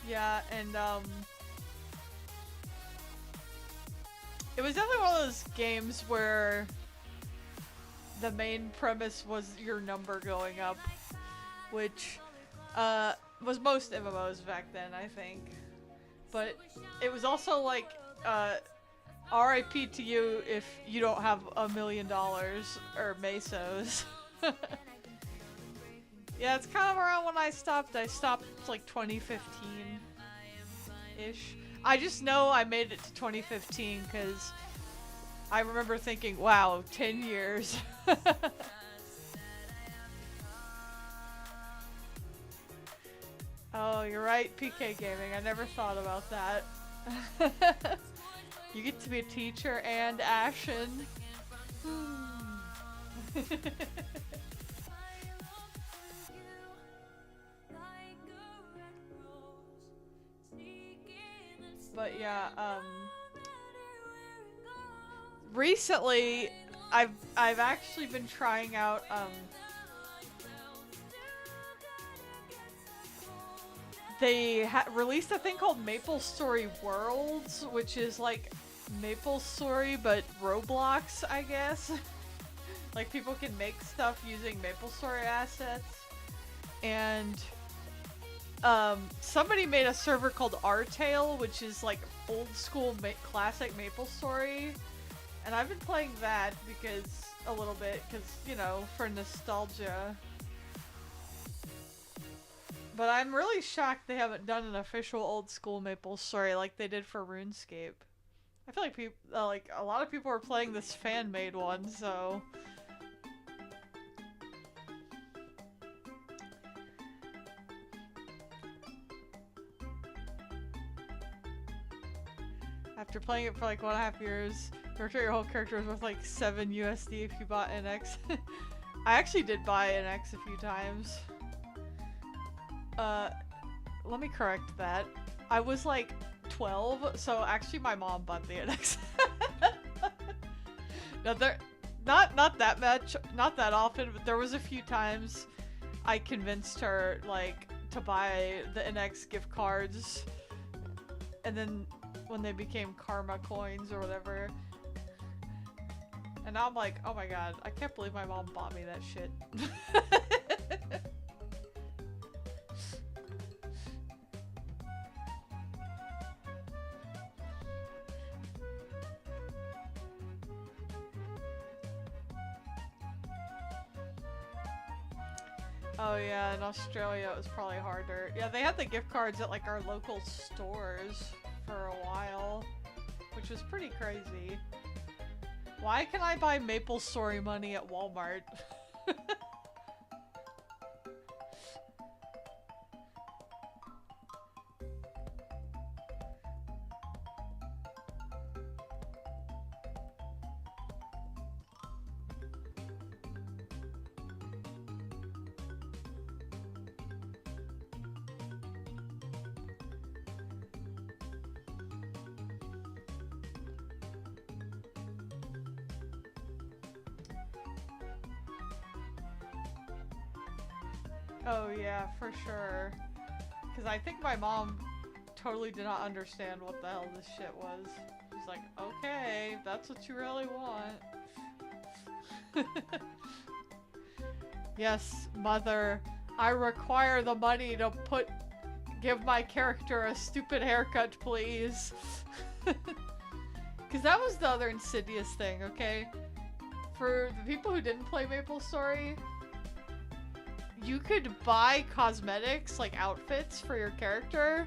Speaker 1: Yeah, and it was definitely one of those games where the main premise was your number going up, which was most MMOs back then, I think. But it was also like, RIP to you if you don't have $1 million or mesos. Yeah, it's kind of around when I stopped. I stopped like 2015-ish. I just know I made it to 2015 because I remember thinking, wow, 10 years. Oh, you're right, PK Gaming. I never thought about that. You get to be a teacher and Ashen. But yeah, recently I've actually been trying out they released a thing called MapleStory Worlds, which is like MapleStory but Roblox, I guess. Like people can make stuff using MapleStory assets, and somebody made a server called R-Tale, which is like old school classic MapleStory, and I've been playing that because a little bit, because, you know, for nostalgia. But I'm really shocked they haven't done an official old school MapleStory like they did for RuneScape. I feel like people, like a lot of people are playing this fan-made one, so. After playing it for like 1.5 years, you return your whole character was worth like 7 USD if you bought NX. I actually did buy NX a few times. Let me correct that. I was like 12, so actually my mom bought the NX. No, not that much, not that often, but there was a few times I convinced her like to buy the NX gift cards, and then when they became karma coins or whatever. And now I'm like, oh my god, I can't believe my mom bought me that shit. Oh yeah, in Australia it was probably harder. Yeah, they had the gift cards at like our local stores for a while, which was pretty crazy. Why can I buy MapleStory money at Walmart? Oh yeah, for sure. Because I think my mom totally did not understand what the hell this shit was. She's like, okay, that's what you really want. Yes, mother, I require the money to give my character a stupid haircut, please. Because that was the other insidious thing, okay? For the people who didn't play MapleStory, you could buy cosmetics, like outfits for your character,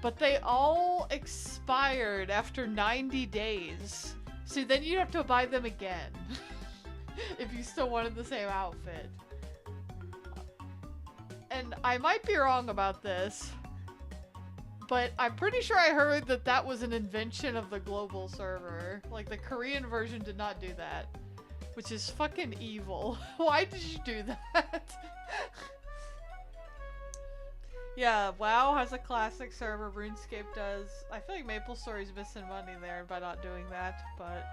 Speaker 1: but they all expired after 90 days. So then you'd have to buy them again if you still wanted the same outfit. And I might be wrong about this, but I'm pretty sure I heard that that was an invention of the global server. Like, the Korean version did not do that, which is fucking evil. Why did you do that? Yeah, WoW has a classic server, RuneScape does. I feel like MapleStory's missing money there by not doing that, but...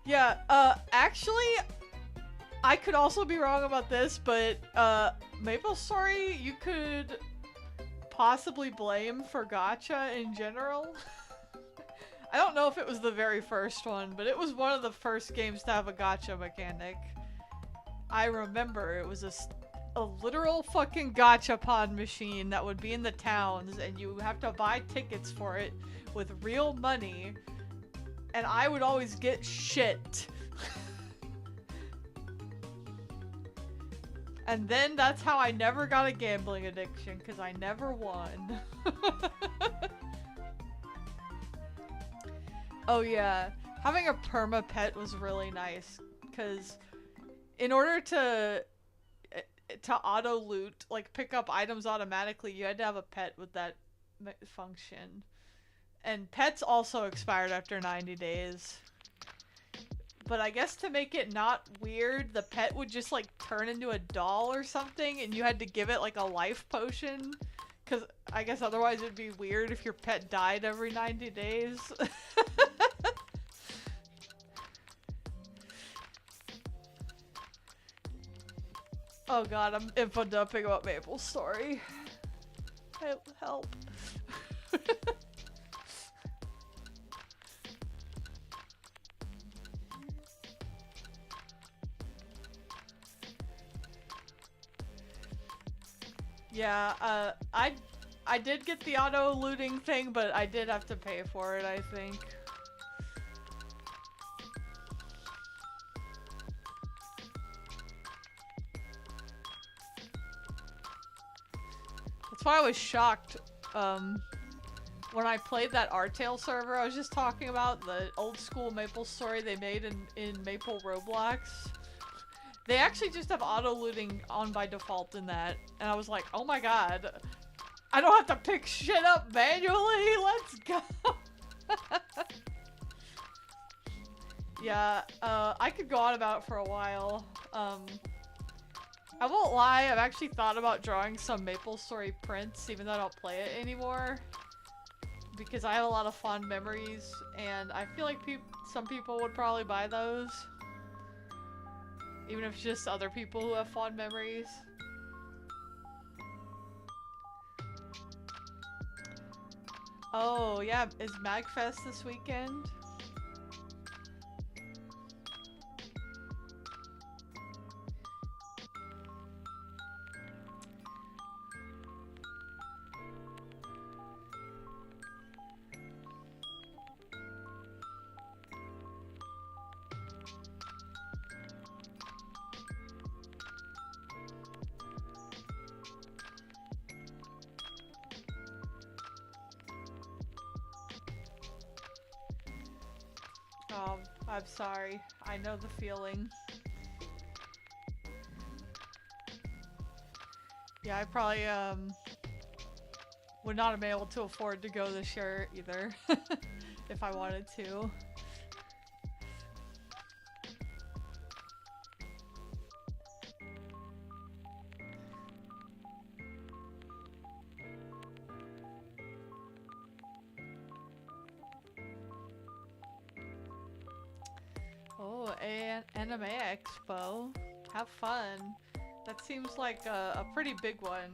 Speaker 1: Yeah, actually, I could also be wrong about this, but, MapleStory, you could possibly blame for gacha in general. I don't know if it was the very first one, but it was one of the first games to have a gacha mechanic. I remember it was a literal fucking gachapon machine that would be in the towns, and you have to buy tickets for it with real money, and I would always get shit. And then that's how I never got a gambling addiction, because I never won. Oh yeah, having a perma pet was really nice, because in order to auto loot, like pick up items automatically, you had to have a pet with that function. And pets also expired after 90 days. But I guess to make it not weird, the pet would just like turn into a doll or something, and you had to give it like a life potion. Because I guess otherwise it'd be weird if your pet died every 90 days. Oh god, I'm info-dumping about MapleStory. Help. Yeah, I did get the auto-looting thing, but I did have to pay for it, I think. That's why I was shocked, when I played that Artale server I was just talking about, the old school MapleStory they made in Maple Roblox. They actually just have auto-looting on by default in that, and I was like, oh my god, I don't have to pick shit up manually, let's go! Yeah, I could go on about it for a while. I won't lie, I've actually thought about drawing some MapleStory prints, even though I don't play it anymore. Because I have a lot of fond memories, and I feel like some people would probably buy those. Even if it's just other people who have fond memories. Oh, yeah. Is MagFest this weekend? Oh, I'm sorry. I know the feeling. Yeah, I probably, would not have been able to afford to go this year either. If I wanted to. Oh, an anime expo. Have fun. That seems like a pretty big one.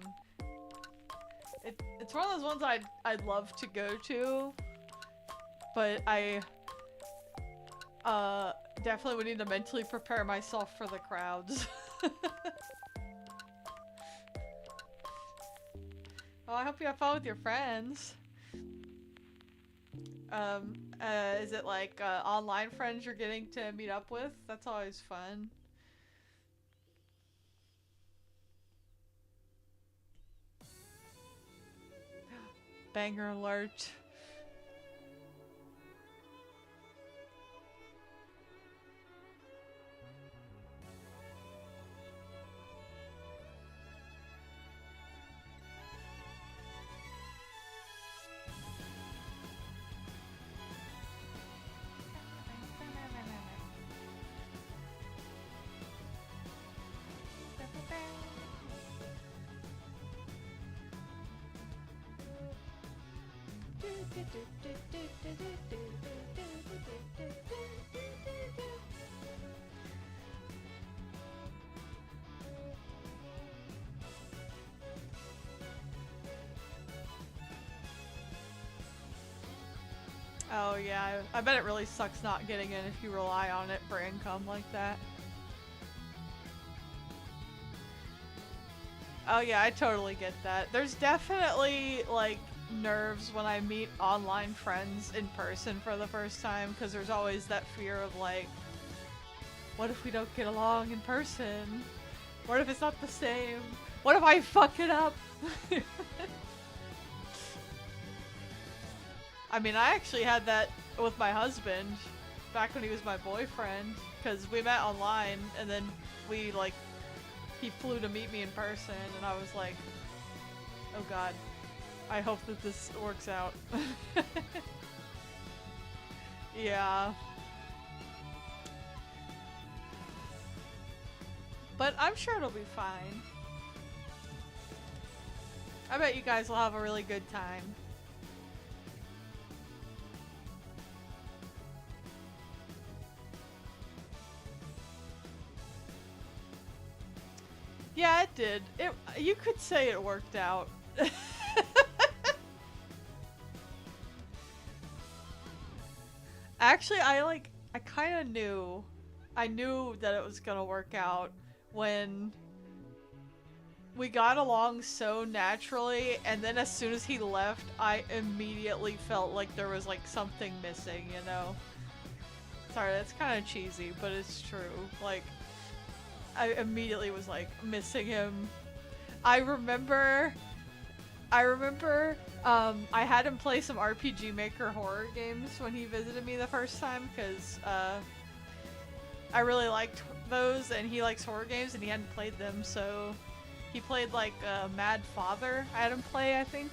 Speaker 1: It's one of those ones I'd love to go to, but I definitely would need to mentally prepare myself for the crowds. Oh, I hope you have fun with your friends. Is it like online friends you're getting to meet up with? That's always fun. Banger alert. Oh yeah, I bet it really sucks not getting in if you rely on it for income like that. Oh yeah, I totally get that. There's definitely like nerves when I meet online friends in person for the first time because there's always that fear of like, what if we don't get along in person? What if it's not the same? What if I fuck it up? I mean, I actually had that with my husband back when he was my boyfriend because we met online and then we like he flew to meet me in person and I was like, oh god, I hope that this works out. Yeah. But I'm sure it'll be fine. I bet you guys will have a really good time. Yeah, it did. You could say it worked out. Actually, I kind of knew. I knew that it was gonna work out when we got along so naturally, and then as soon as he left, I immediately felt like there was like something missing, you know? Sorry, that's kind of cheesy, but it's true. Like, I immediately was like missing him. I remember I had him play some RPG Maker horror games when he visited me the first time because I really liked those and he likes horror games and he hadn't played them, so he played like Mad Father. I had him play, I think.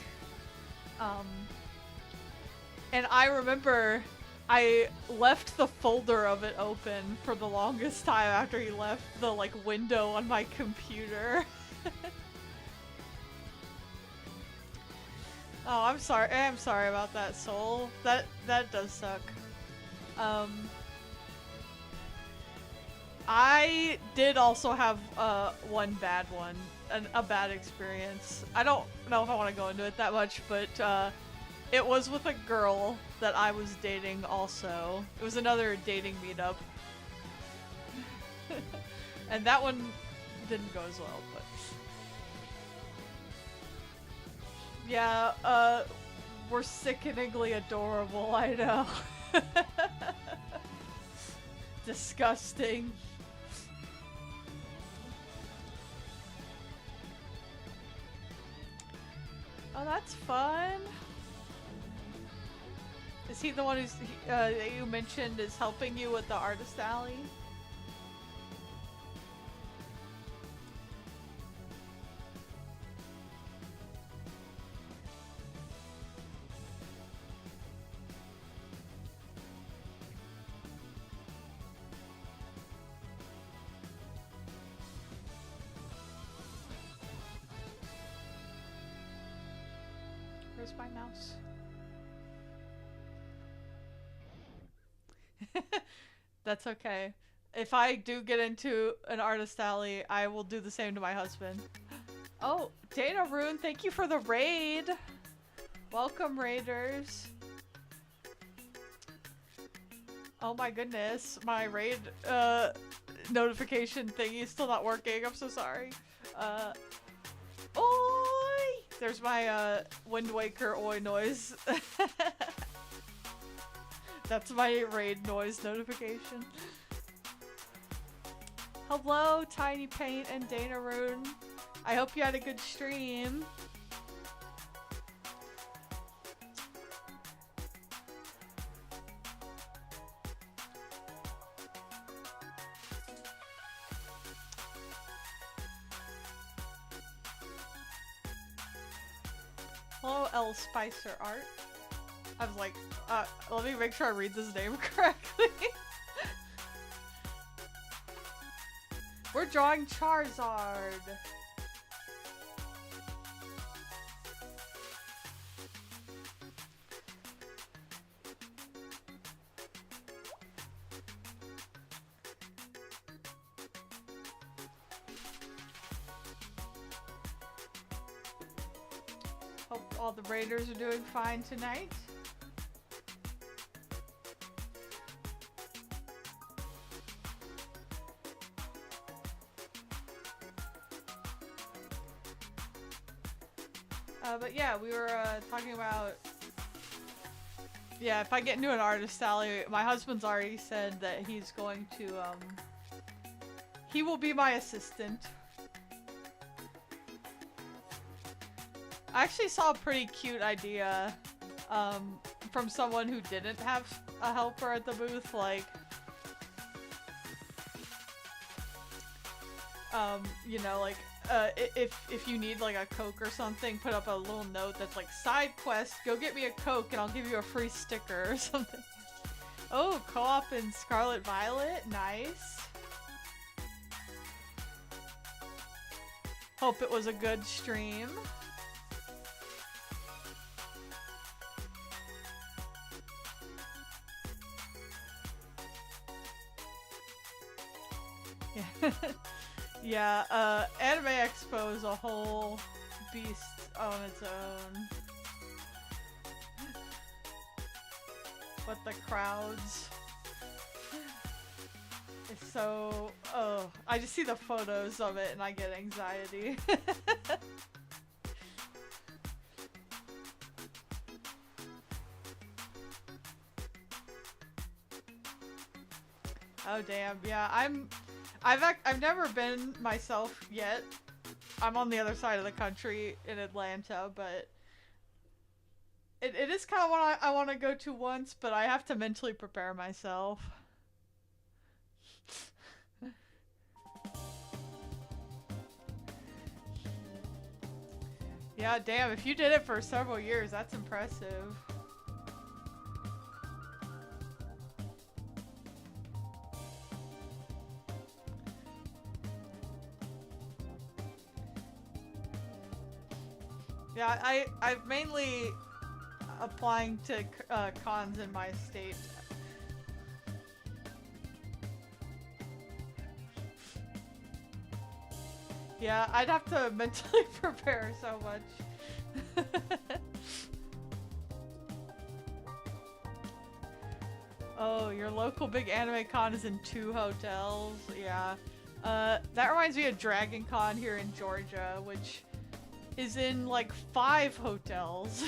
Speaker 1: And I remember I left the folder of it open for the longest time after he left the like window on my computer. Oh, I'm sorry. I'm sorry about that, Soul. That does suck. I did also have one bad one, a bad experience. I don't know if I want to go into it that much, but It was with a girl that I was dating also. It was another dating meetup. And that one didn't go as well, but... Yeah, we're sickeningly adorable, I know. Disgusting. Oh, that's fun. Is he the one who's that you mentioned is helping you with the artist alley? Where's my mouse? That's okay. If I do get into an artist alley, I will do the same to my husband. Oh, Dana Rune, thank you for the raid. Welcome, raiders. Oh my goodness, my raid notification thingy is still not working. I'm so sorry. Oi! There's my Wind Waker oi noise. That's my raid noise notification. Hello, Tiny Paint and Dana Rune. I hope you had a good stream. Hello, L Spicer Art. I was like, let me make sure I read this name correctly. We're drawing Charizard. Hope all the raiders are doing fine tonight. But yeah, we were talking about, yeah, if I get into an artist alley, my husband's already said that he's going to, he will be my assistant. I actually saw a pretty cute idea, from someone who didn't have a helper at the booth, like, you know, like, if you need like a Coke or something, put up a little note that's like, side quest, go get me a Coke and I'll give you a free sticker or something. Oh, co-op in Scarlet Violet, nice. Hope it was a good stream. Yeah. Yeah, Anime Expo is a whole beast on its own. But the crowds is so... Oh, I just see the photos of it and I get anxiety. Oh damn, yeah, I've never been myself yet. I'm on the other side of the country in Atlanta, but it is kind of what I want to go to once, but I have to mentally prepare myself. Yeah, damn, if you did it for several years, that's impressive. Yeah, I've mainly applying to cons in my state. Yeah, I'd have to mentally prepare so much. Oh, your local big anime con is in 2 hotels? Yeah. That reminds me of Dragon Con here in Georgia, which is in like 5 hotels.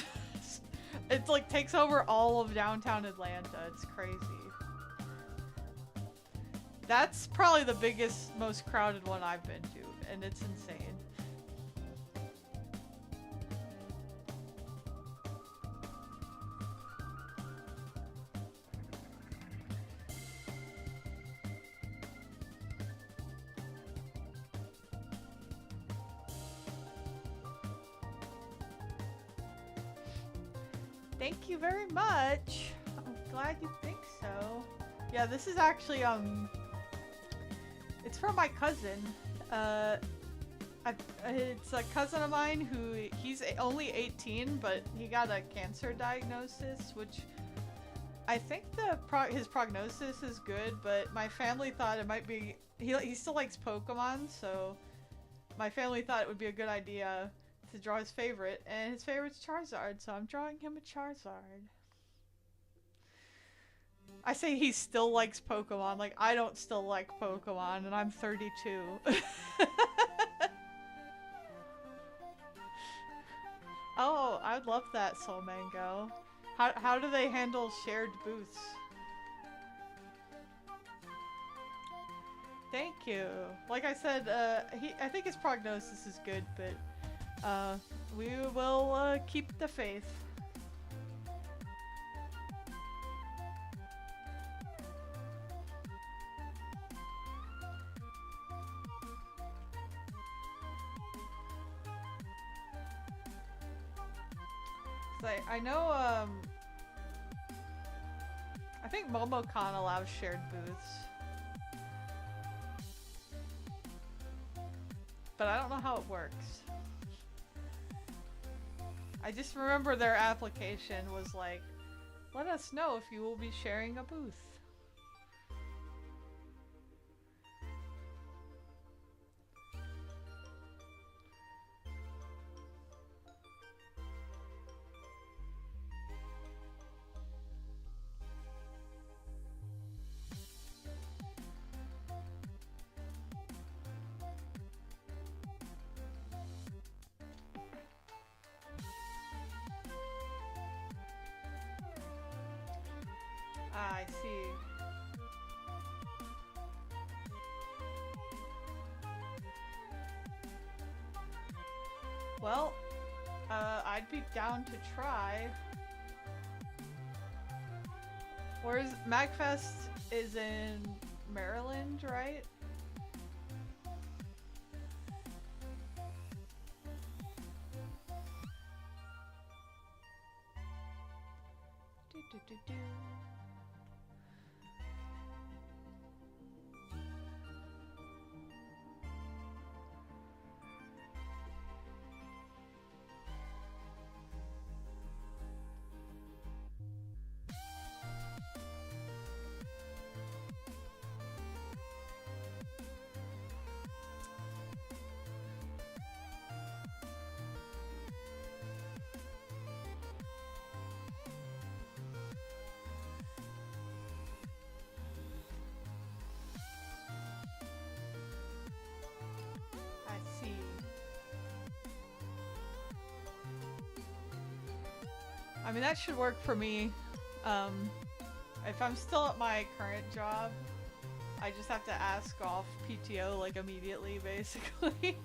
Speaker 1: It like takes over all of downtown Atlanta. It's crazy. That's probably the biggest, most crowded one I've been to, and it's insane. Thank you very much. I'm glad you think so. Yeah, this is actually, it's from my cousin. It's a cousin of mine who, he's only 18, but he got a cancer diagnosis, which I think his prognosis is good, but my family thought it might be, he still likes Pokemon, so my family thought it would be a good idea to draw his favorite, and his favorite's Charizard, so I'm drawing him a Charizard. I say he still likes Pokemon, like I don't still like Pokemon, and I'm 32. Oh, I'd love that, Soul Mango. How do they handle shared booths? Thank you. Like I said, I think his prognosis is good, but we will keep the faith. I know, I think MomoCon allows shared booths. But I don't know how it works. I just remember their application was like, let us know if you will be sharing a booth. I see. Well, I'd be down to try. Where's MagFest is in Maryland, right? Do, do, do, do. I see. I mean, that should work for me. If I'm still at my current job, I just have to ask off PTO like immediately, basically.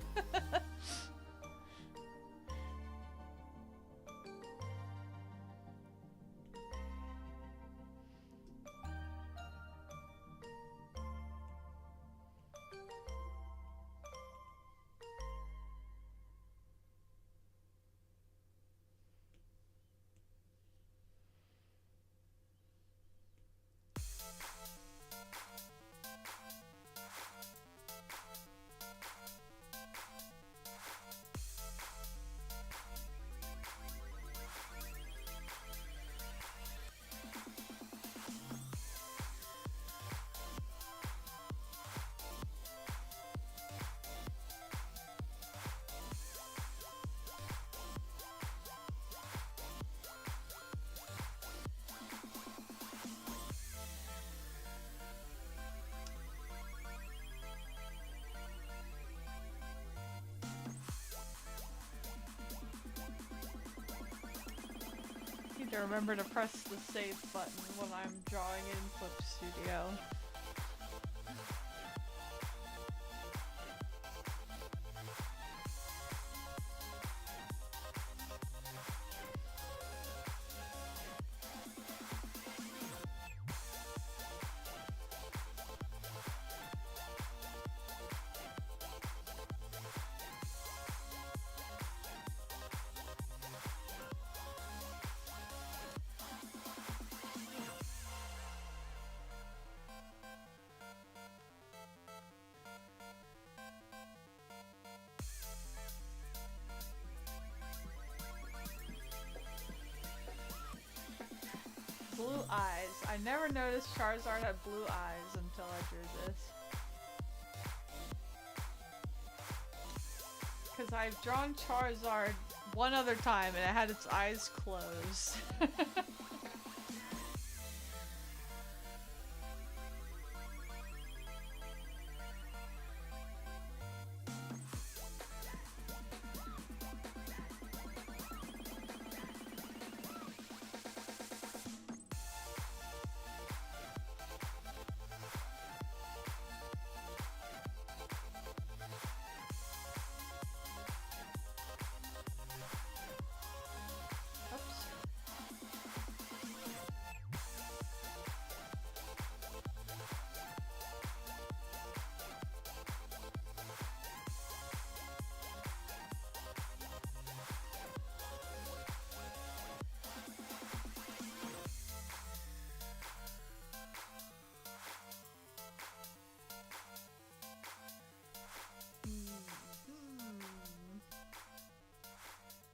Speaker 1: to remember to press the save button when I'm drawing in Flip Studio. Blue eyes. I never noticed Charizard had blue eyes until I drew this. Because I've drawn Charizard one other time and it had its eyes closed.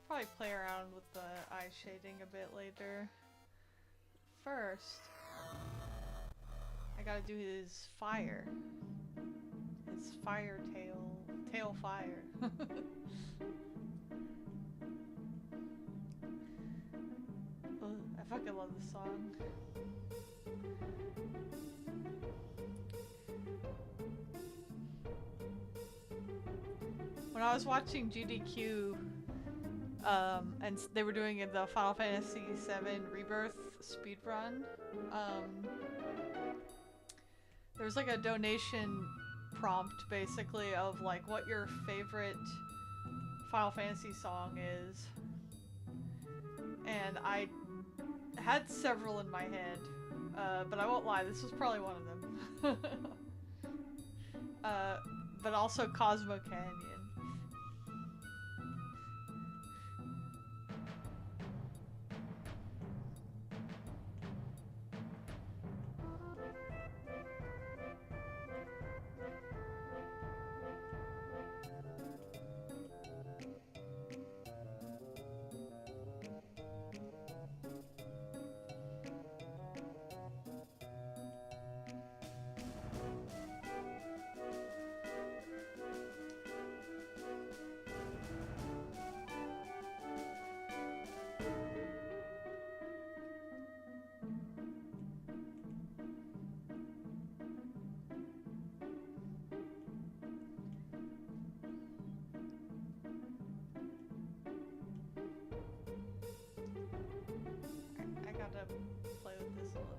Speaker 1: Probably play around with the eye shading a bit later. First, I gotta do his fire. His fire tail fire. Ugh, I fucking love this song. When I was watching GDQ, and they were doing the Final Fantasy VII Rebirth speedrun, there was like a donation prompt basically of like what your favorite Final Fantasy song is, and I had several in my head, but I won't lie, this was probably one of them. But also Cosmo Canyon. I gotta play with this a little.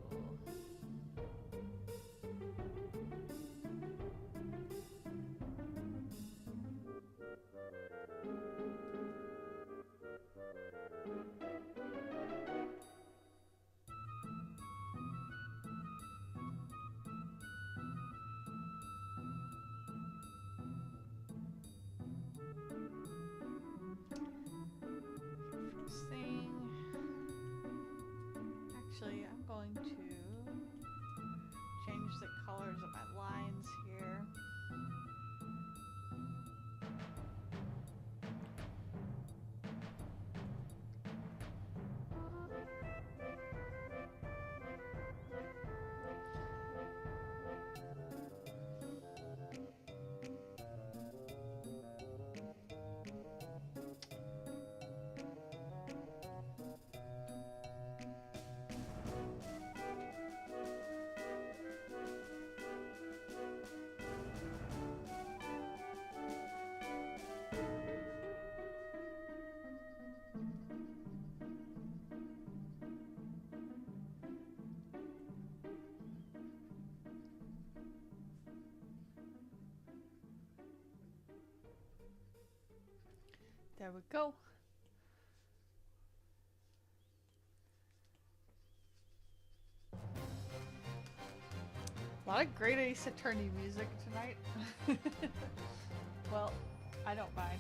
Speaker 1: First thing, actually, I'm going to change the colors of my lines here. There we go. A lot of great Ace Attorney music tonight. Well, I don't mind.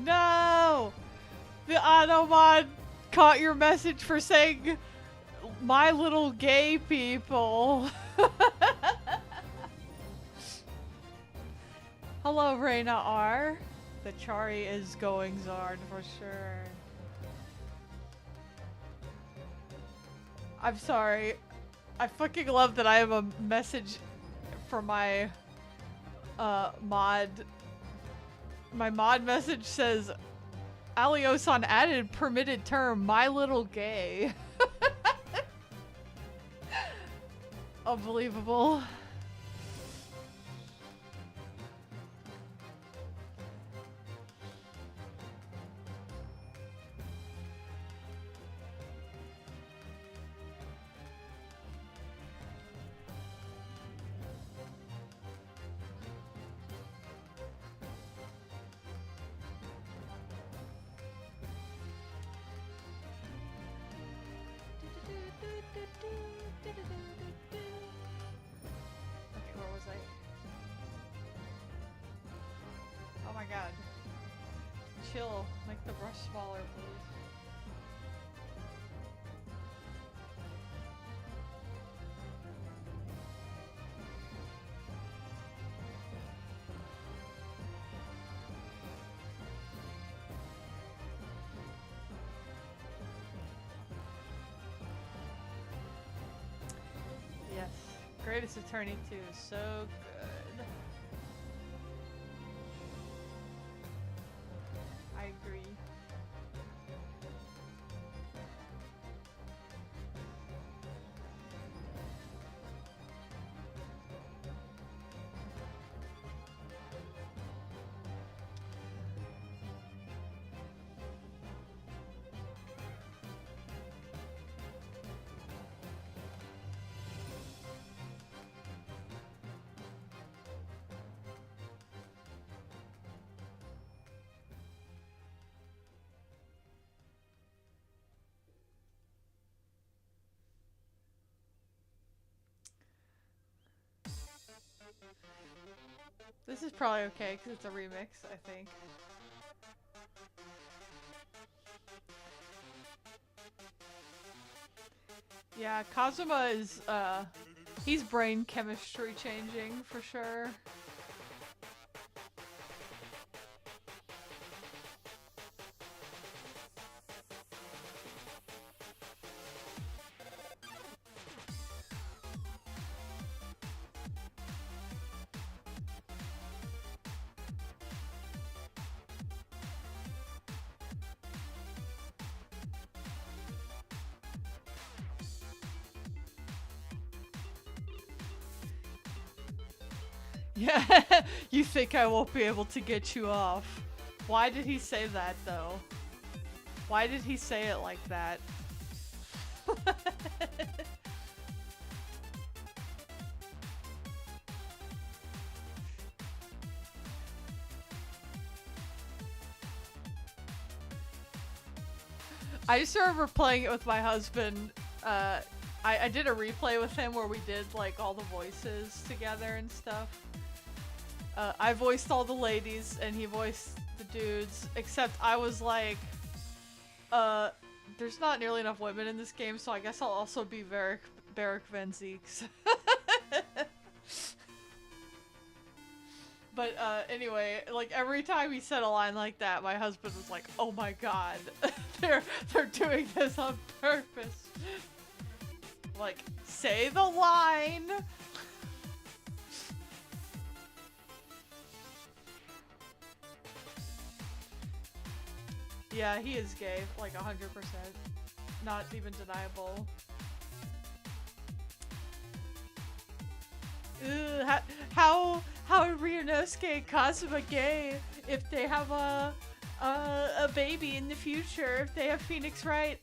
Speaker 1: No! The Automod caught your message for saying my little gay people. Hello, Reina R. The Chari is going Zard for sure. I'm sorry. I fucking love that I have a message for my mod. My mod message says, Aliosan added permitted term, my little gay. Unbelievable. Okay, where was I? Oh my god. Chill. Make the brush smaller, please. Yes. Greatest Attorney 2 is so good. I agree. This is probably okay because it's a remix, I think. Yeah, Kazuma is, he's brain chemistry changing for sure. Yeah, you think I won't be able to get you off. Why did he say that, though? Why did he say it like that? I just remember playing it with my husband. I did a replay with him where we did like all the voices together and stuff. I voiced all the ladies and he voiced the dudes, except I was like, there's not nearly enough women in this game, so I guess I'll also be Barrack Van Zeeks. But anyway, like every time he said a line like that, my husband was like, "Oh my god, they're doing this on purpose." Like, say the line! Yeah, he is gay, like 100%. Not even deniable. How are Ryunosuke and Kazuma gay if they have a baby in the future? If they have Phoenix Wright,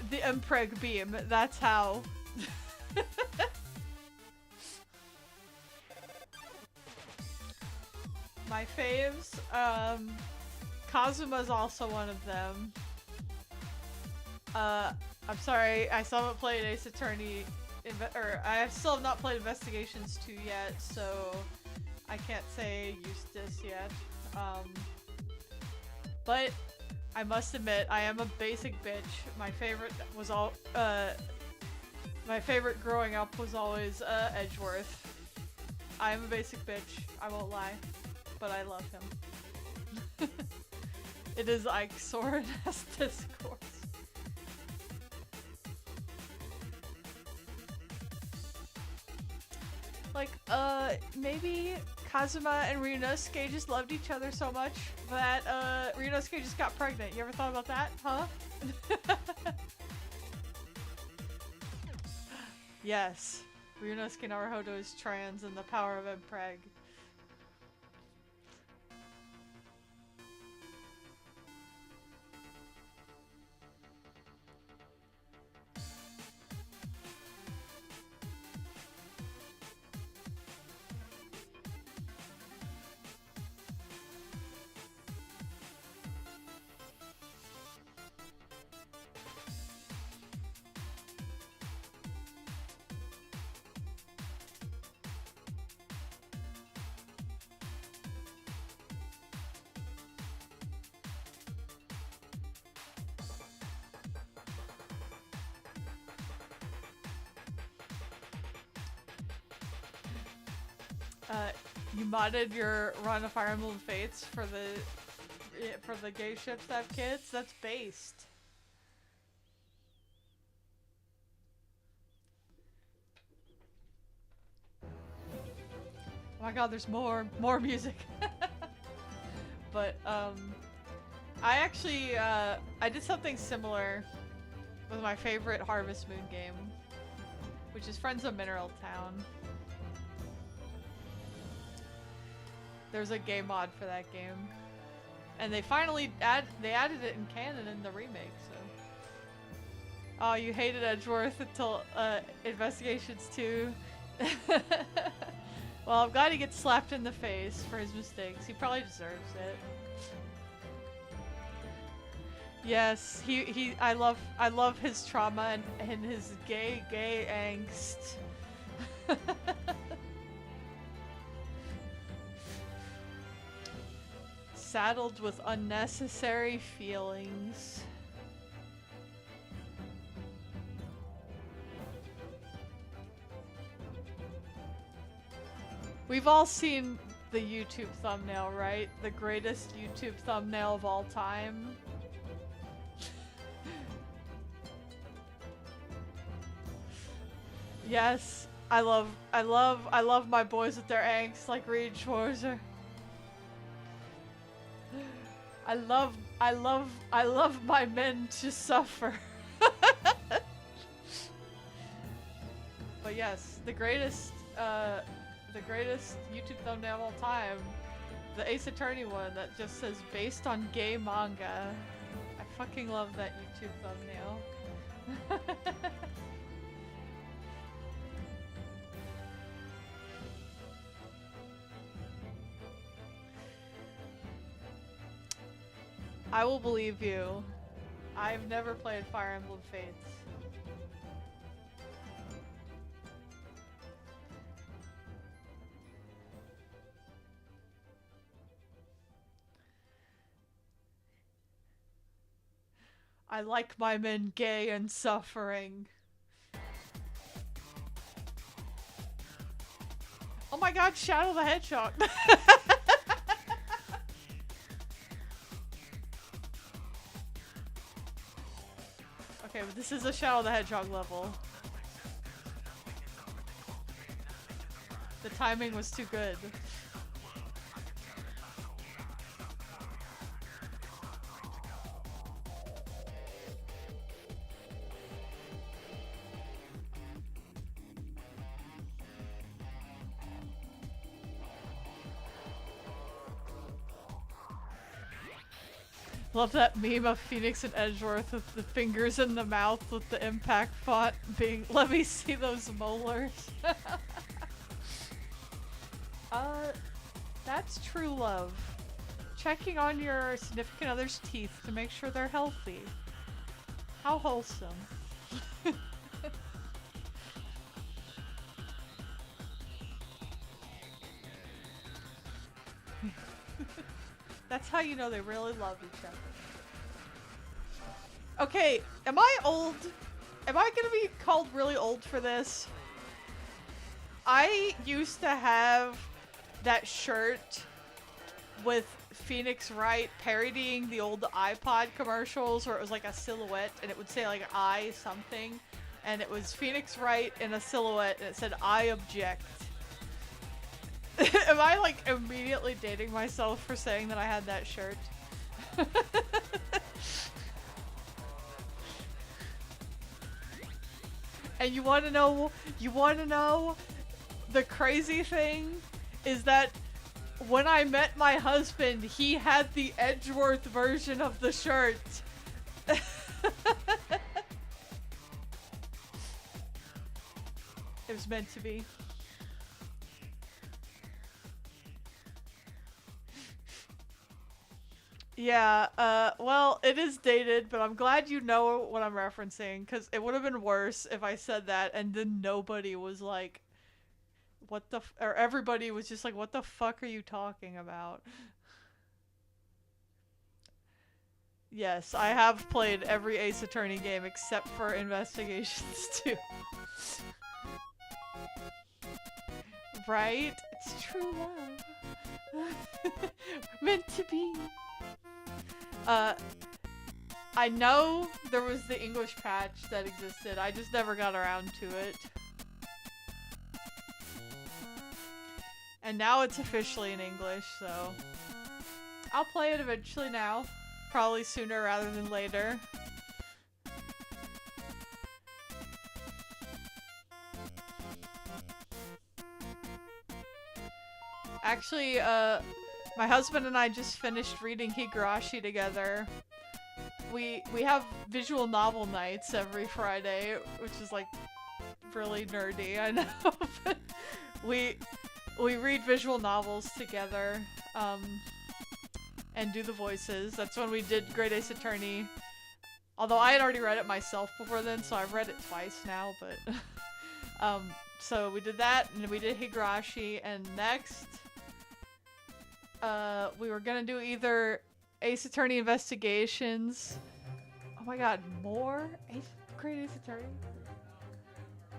Speaker 1: the Impreg beam. That's how. My faves, Kazuma's also one of them. I'm sorry, I still haven't played Ace Attorney, I still have not played Investigations 2 yet, so I can't say Eustace yet. But I must admit, I am a basic bitch. My favorite was my favorite growing up was always Edgeworth. I am a basic bitch, I won't lie, but I love him. It is Ike Sword as discourse. Like, maybe Kazuma and Ryunosuke just loved each other so much that, Ryunosuke just got pregnant. You ever thought about that, huh? Yes. Ryunosuke Naruhodo is trans and the power of Impreg. You modded your run of Fire Emblem Fates for the gay ships that have kids? That's based. Oh my god, there's more music. But, I actually, I did something similar with my favorite Harvest Moon game, which is Friends of Mineral Town. There's a gay mod for that game. And they finally added it in canon in the remake, so. Oh, you hated Edgeworth until, Investigations 2. Well, I'm glad he gets slapped in the face for his mistakes. He probably deserves it. Yes, I love his trauma and his gay angst. Saddled with unnecessary feelings. We've all seen the YouTube thumbnail, right? The greatest YouTube thumbnail of all time. Yes, I love my boys with their angst like Reed Schwarzer. I love my men to suffer. But yes, the greatest YouTube thumbnail of all time, the Ace Attorney one that just says based on gay manga. I fucking love that YouTube thumbnail. I will believe you. I've never played Fire Emblem Fates. I like my men gay and suffering. Oh my god, Shadow the Hedgehog! Okay, but this is a Shadow the Hedgehog level. The timing was too good. Love that meme of Phoenix and Edgeworth with the fingers in the mouth with the impact font being, let me see those molars. That's true love. Checking on your significant other's teeth to make sure they're healthy. How wholesome. That's how you know they really love each other. Okay, am I old? Am I gonna be called really old for this? I used to have that shirt with Phoenix Wright parodying the old iPod commercials where it was like a silhouette and it would say like I something, and it was Phoenix Wright in a silhouette and it said I object. Am I like immediately dating myself for saying that I had that shirt? And you want to know the crazy thing is that when I met my husband, he had the Edgeworth version of the shirt. It was meant to be. Yeah, well, it is dated, but I'm glad you know what I'm referencing, because it would have been worse if I said that and then nobody was like, what the or everybody was just like, what the fuck are you talking about? Yes, I have played every Ace Attorney game except for Investigations 2. Right? It's true love. Meant to be. I know there was the English patch that existed. I just never got around to it. And now it's officially in English, so I'll play it eventually now. Probably sooner rather than later. Actually, my husband and I just finished reading Higurashi together. We have visual novel nights every Friday, which is like really nerdy, I know. But we read visual novels together, and do the voices. That's when we did Great Ace Attorney. Although I had already read it myself before then, so I've read it twice now, but so we did that, and we did Higurashi, and next we were gonna do either Ace Attorney Investigations. Oh my god, more Great Ace Attorney?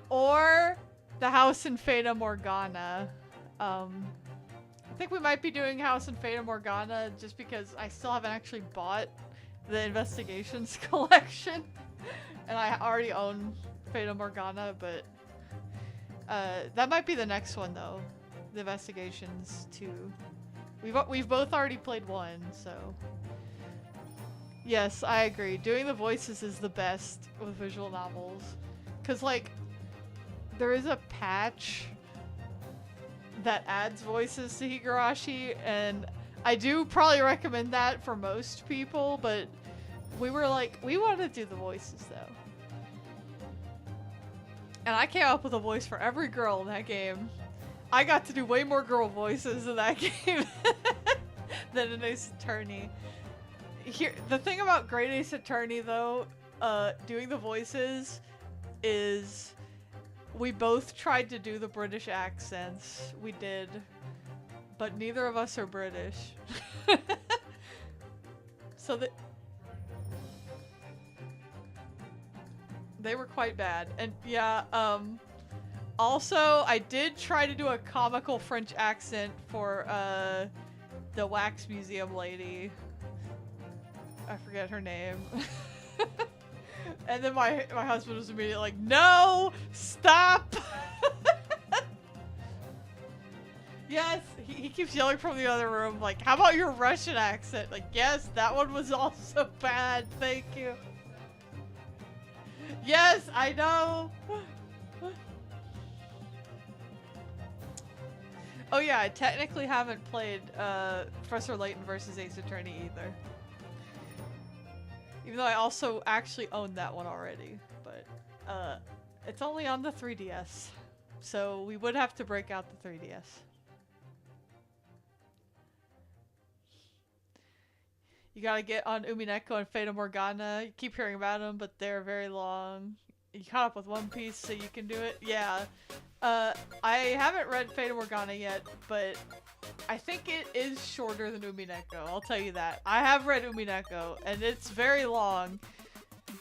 Speaker 1: Or the House in Fata Morgana. I think we might be doing House in Fata Morgana just because I still haven't actually bought the Investigations collection. And I already own Fata Morgana, but that might be the next one though. The Investigations 2. We've both already played one, so yes, I agree. Doing the voices is the best with visual novels, cause like there is a patch that adds voices to Higurashi, and I do probably recommend that for most people. But we were like, we want to do the voices though, and I came up with a voice for every girl in that game. I got to do way more girl voices in that game than in Ace Attorney. Here, the thing about Great Ace Attorney though, doing the voices is we both tried to do the British accents. We did, but neither of us are British. So they were quite bad. And yeah, also, I did try to do a comical French accent for the Wax Museum lady. I forget her name. And then my husband was immediately like, no! Stop! Yes, he keeps yelling from the other room, like, how about your Russian accent? Like, yes, that one was also bad, thank you. Yes, I know! Oh yeah, I technically haven't played Professor Layton versus Ace Attorney either. Even though I also actually own that one already, but it's only on the 3DS. So we would have to break out the 3DS. You gotta get on Umineko and Fata Morgana. You keep hearing about them, but they're very long. You caught up with One Piece, so you can do it. Yeah. I haven't read Fata Morgana yet, but I think it is shorter than Umineko. I'll tell you that. I have read Umineko, and it's very long,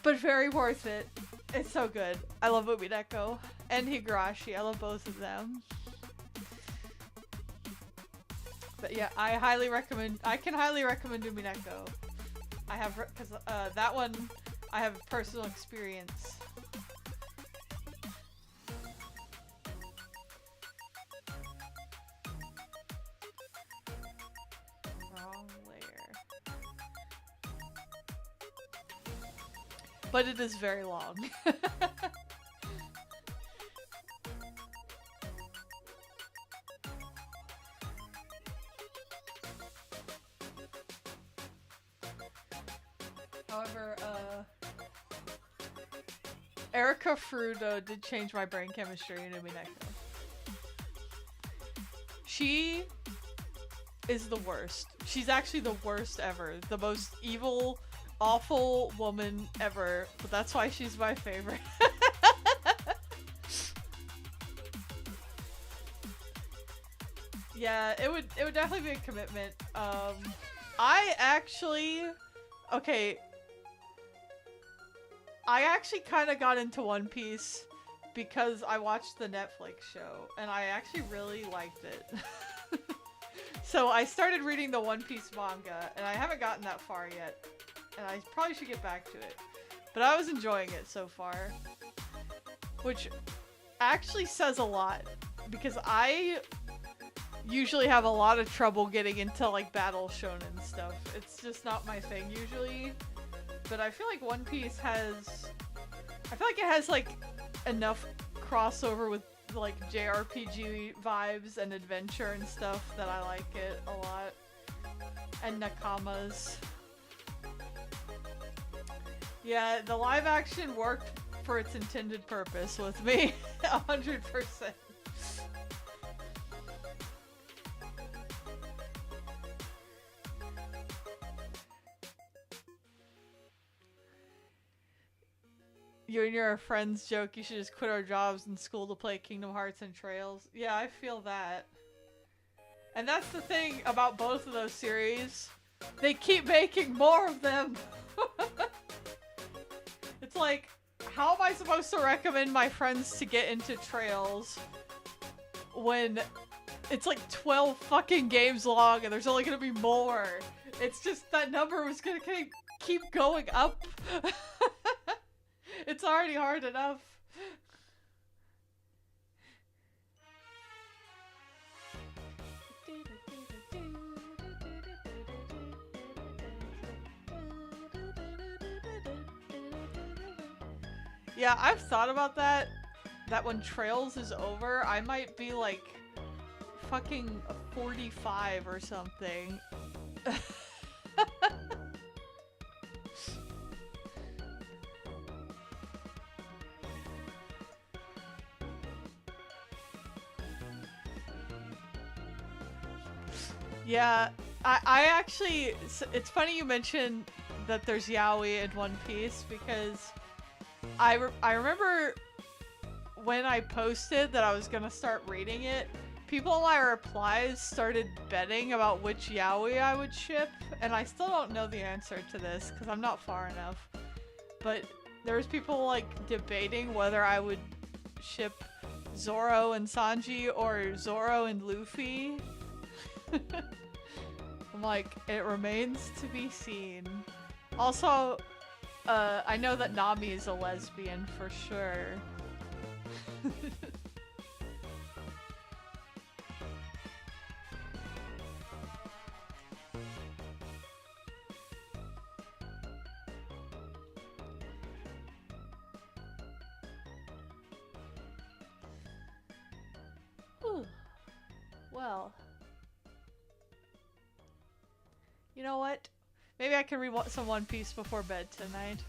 Speaker 1: but very worth it. It's so good. I love Umineko and Higurashi. I love both of them. But yeah, I can highly recommend Umineko. I have, because that one, I have personal experience. Wrong layer. But it is very long. However, Erica Frudo did change my brain chemistry in Umineko. She is the worst. She's actually the worst ever. The most evil, awful woman ever. But that's why she's my favorite. Yeah, it would definitely be a commitment. I actually kind of got into One Piece because I watched the Netflix show, and I actually really liked it. So I started reading the One Piece manga, and I haven't gotten that far yet, and I probably should get back to it. But I was enjoying it so far, which actually says a lot, because I usually have a lot of trouble getting into like battle shonen stuff. It's just not my thing usually. But I feel like One Piece it has like enough crossover with like JRPG vibes and adventure and stuff that I like it a lot. And nakamas. Yeah, the live action worked for its intended purpose with me. 100%. You and your friends joke you should just quit our jobs in school to play Kingdom Hearts and Trails. Yeah, I feel that. And that's the thing about both of those series. They keep making more of them. It's like, how am I supposed to recommend my friends to get into Trails when it's like 12 fucking games long and there's only gonna be more? It's just that number was gonna keep going up. It's already hard enough. Yeah, I've thought about that. That when Trails is over, I might be like fucking 45 or something. Yeah, I actually, it's funny you mentioned that there's yaoi in One Piece, because I remember when I posted that I was gonna start reading it, people in my replies started betting about which yaoi I would ship, and I still don't know the answer to this because I'm not far enough. But there's people like debating whether I would ship Zoro and Sanji or Zoro and Luffy. I'm like, it remains to be seen. Also, I know that Nami is a lesbian for sure. well. You know what? Maybe I can read some One Piece before bed tonight.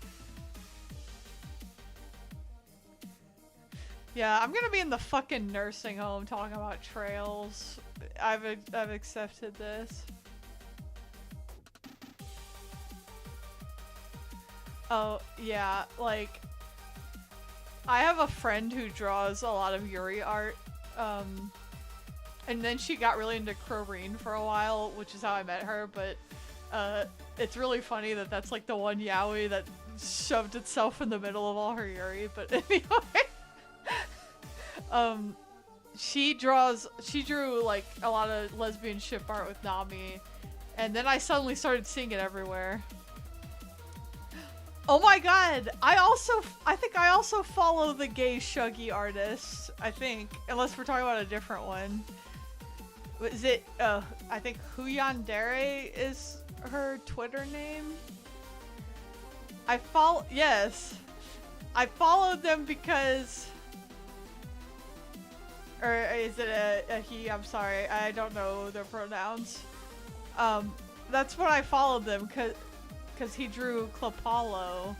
Speaker 1: Yeah, I'm gonna be in the fucking nursing home talking about trails. I've accepted this. Oh, yeah, like, I have a friend who draws a lot of Yuri art, and then she got really into Croreen for a while, which is how I met her, but, it's really funny that that's like the one yaoi that shoved itself in the middle of all her Yuri, but anyway. She drew like a lot of lesbian ship art with Nami, and then I suddenly started seeing it everywhere. Oh my god! I think I also follow the gay shuggy artist. I think, unless we're talking about a different one. Is it? I think Huyandere is her Twitter name. Yes, I followed them because. Or is it a he? I'm sorry, I don't know their pronouns. That's when I followed them, cause he drew Clopalo.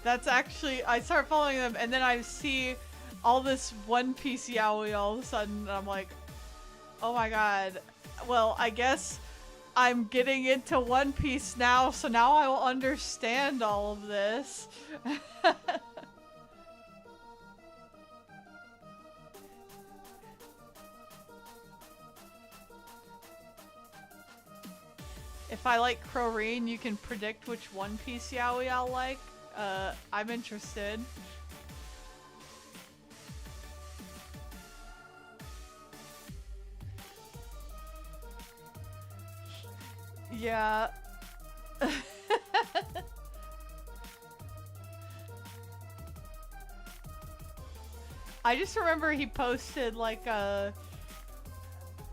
Speaker 1: That's actually, I start following them, and then I see all this One Piece yaoi all of a sudden, and I'm like, oh my god. Well, I guess I'm getting into One Piece now, so now I will understand all of this. If I like Croreen, you can predict which One Piece yaoi I'll like. I'm interested. Yeah. I just remember he posted like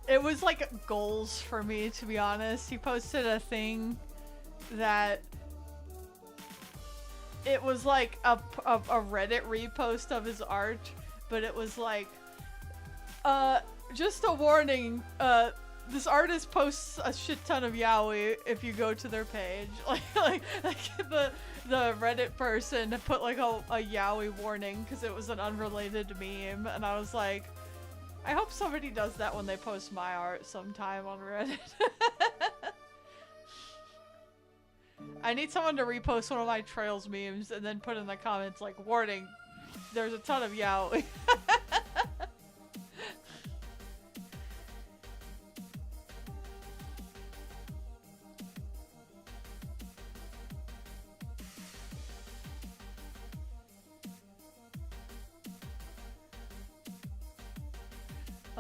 Speaker 1: it was like goals for me, to be honest. He posted a thing that it was like a Reddit repost of his art, but it was like, just a warning, this artist posts a shit ton of yaoi if you go to their page. Like the Reddit person put like a yaoi warning because it was an unrelated meme, and I was like, I hope somebody does that when they post my art sometime on Reddit. I need someone to repost one of my Trails memes and then put in the comments like, warning, there's a ton of yaoi.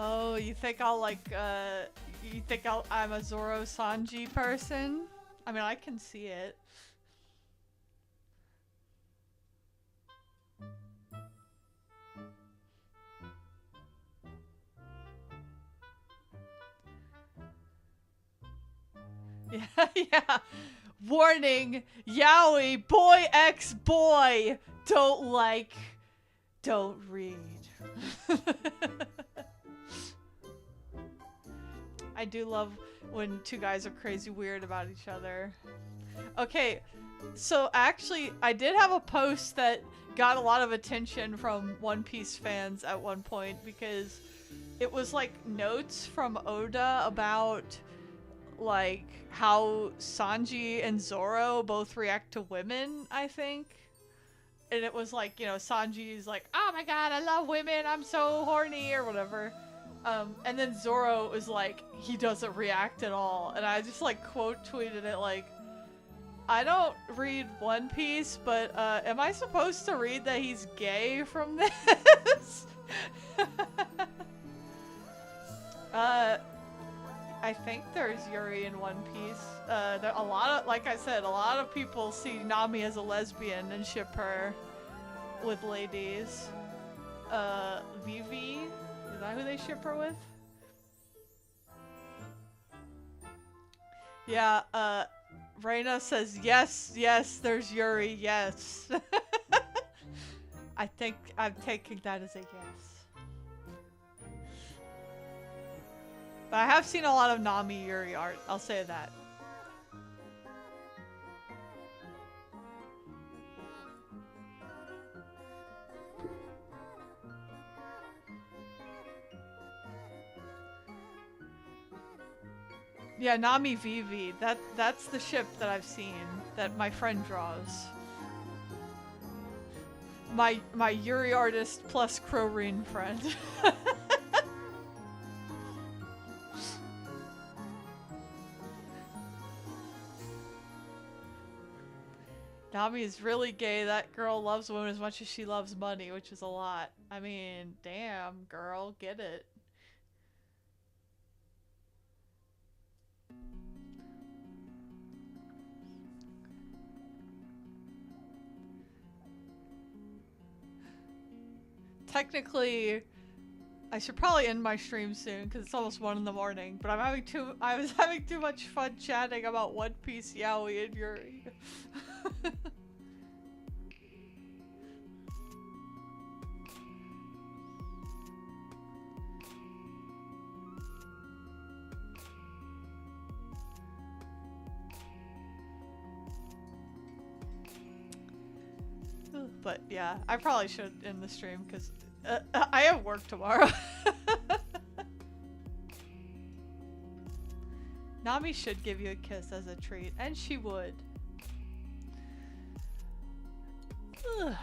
Speaker 1: Oh, you think I'll like, you think I'm a Zoro Sanji person? I mean, I can see it. Yeah, yeah. Warning, yaoi, boy X boy, don't read. I do love when two guys are crazy weird about each other. Okay, so actually, I did have a post that got a lot of attention from One Piece fans at one point because it was like notes from Oda about like how Sanji and Zoro both react to women, I think. And it was like, you know, Sanji's like, oh my god, I love women, I'm so horny, or whatever. And then Zoro was like, he doesn't react at all. And I just like quote tweeted it like, I don't read One Piece, but am I supposed to read that he's gay from this? I think there's Yuri in One Piece. A lot of, like I said, a lot of people see Nami as a lesbian and ship her with ladies. Vivi? Is that who they ship her with? Yeah, Reina says, yes, yes, there's Yuri, yes. I think I'm taking that as a yes. But I have seen a lot of Nami Yuri art, I'll say that. Yeah, Nami Vivi. That's the ship that I've seen that my friend draws. My Yuri artist plus Crowreen friend. Nami is really gay. That girl loves women as much as she loves money, which is a lot. I mean, damn, girl, get it. Technically, I should probably end my stream soon because it's almost 1 in the morning. But I was having too much fun chatting about One Piece, Yaoi, and Yuri. But yeah, I probably should end the stream because I have work tomorrow. Nami should give you a kiss as a treat, and she would. Ugh.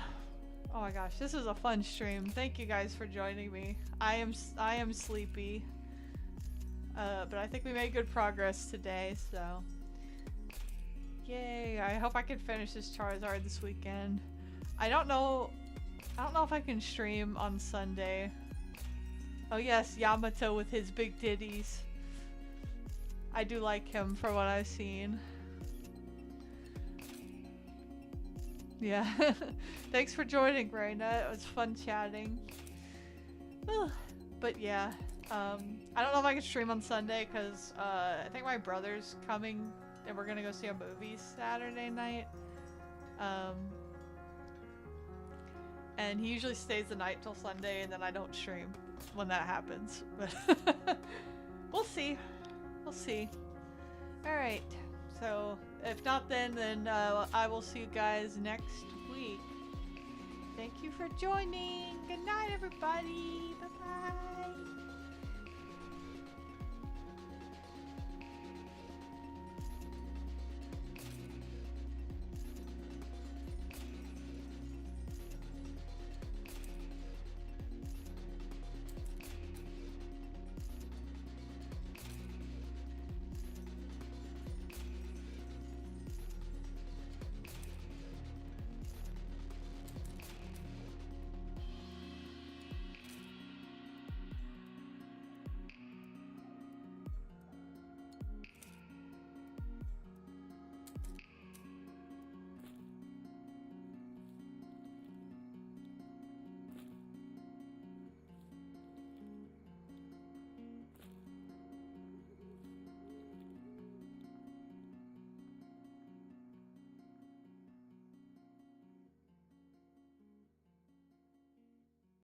Speaker 1: Oh my gosh, this is a fun stream. Thank you guys for joining me. I am sleepy, but I think we made good progress today. So, yay! I hope I can finish this Charizard this weekend. I don't know if I can stream on Sunday. Oh yes, Yamato with his big titties. I do like him for what I've seen. Yeah. Thanks for joining, Raina. It was fun chatting. But yeah, I don't know if I can stream on Sunday because I think my brother's coming and we're gonna go see a movie Saturday night. And he usually stays the night till Sunday, and then I don't stream when that happens. But we'll see. We'll see. Alright. So, if not then I will see you guys next week. Thank you for joining. Good night, everybody. Bye-bye.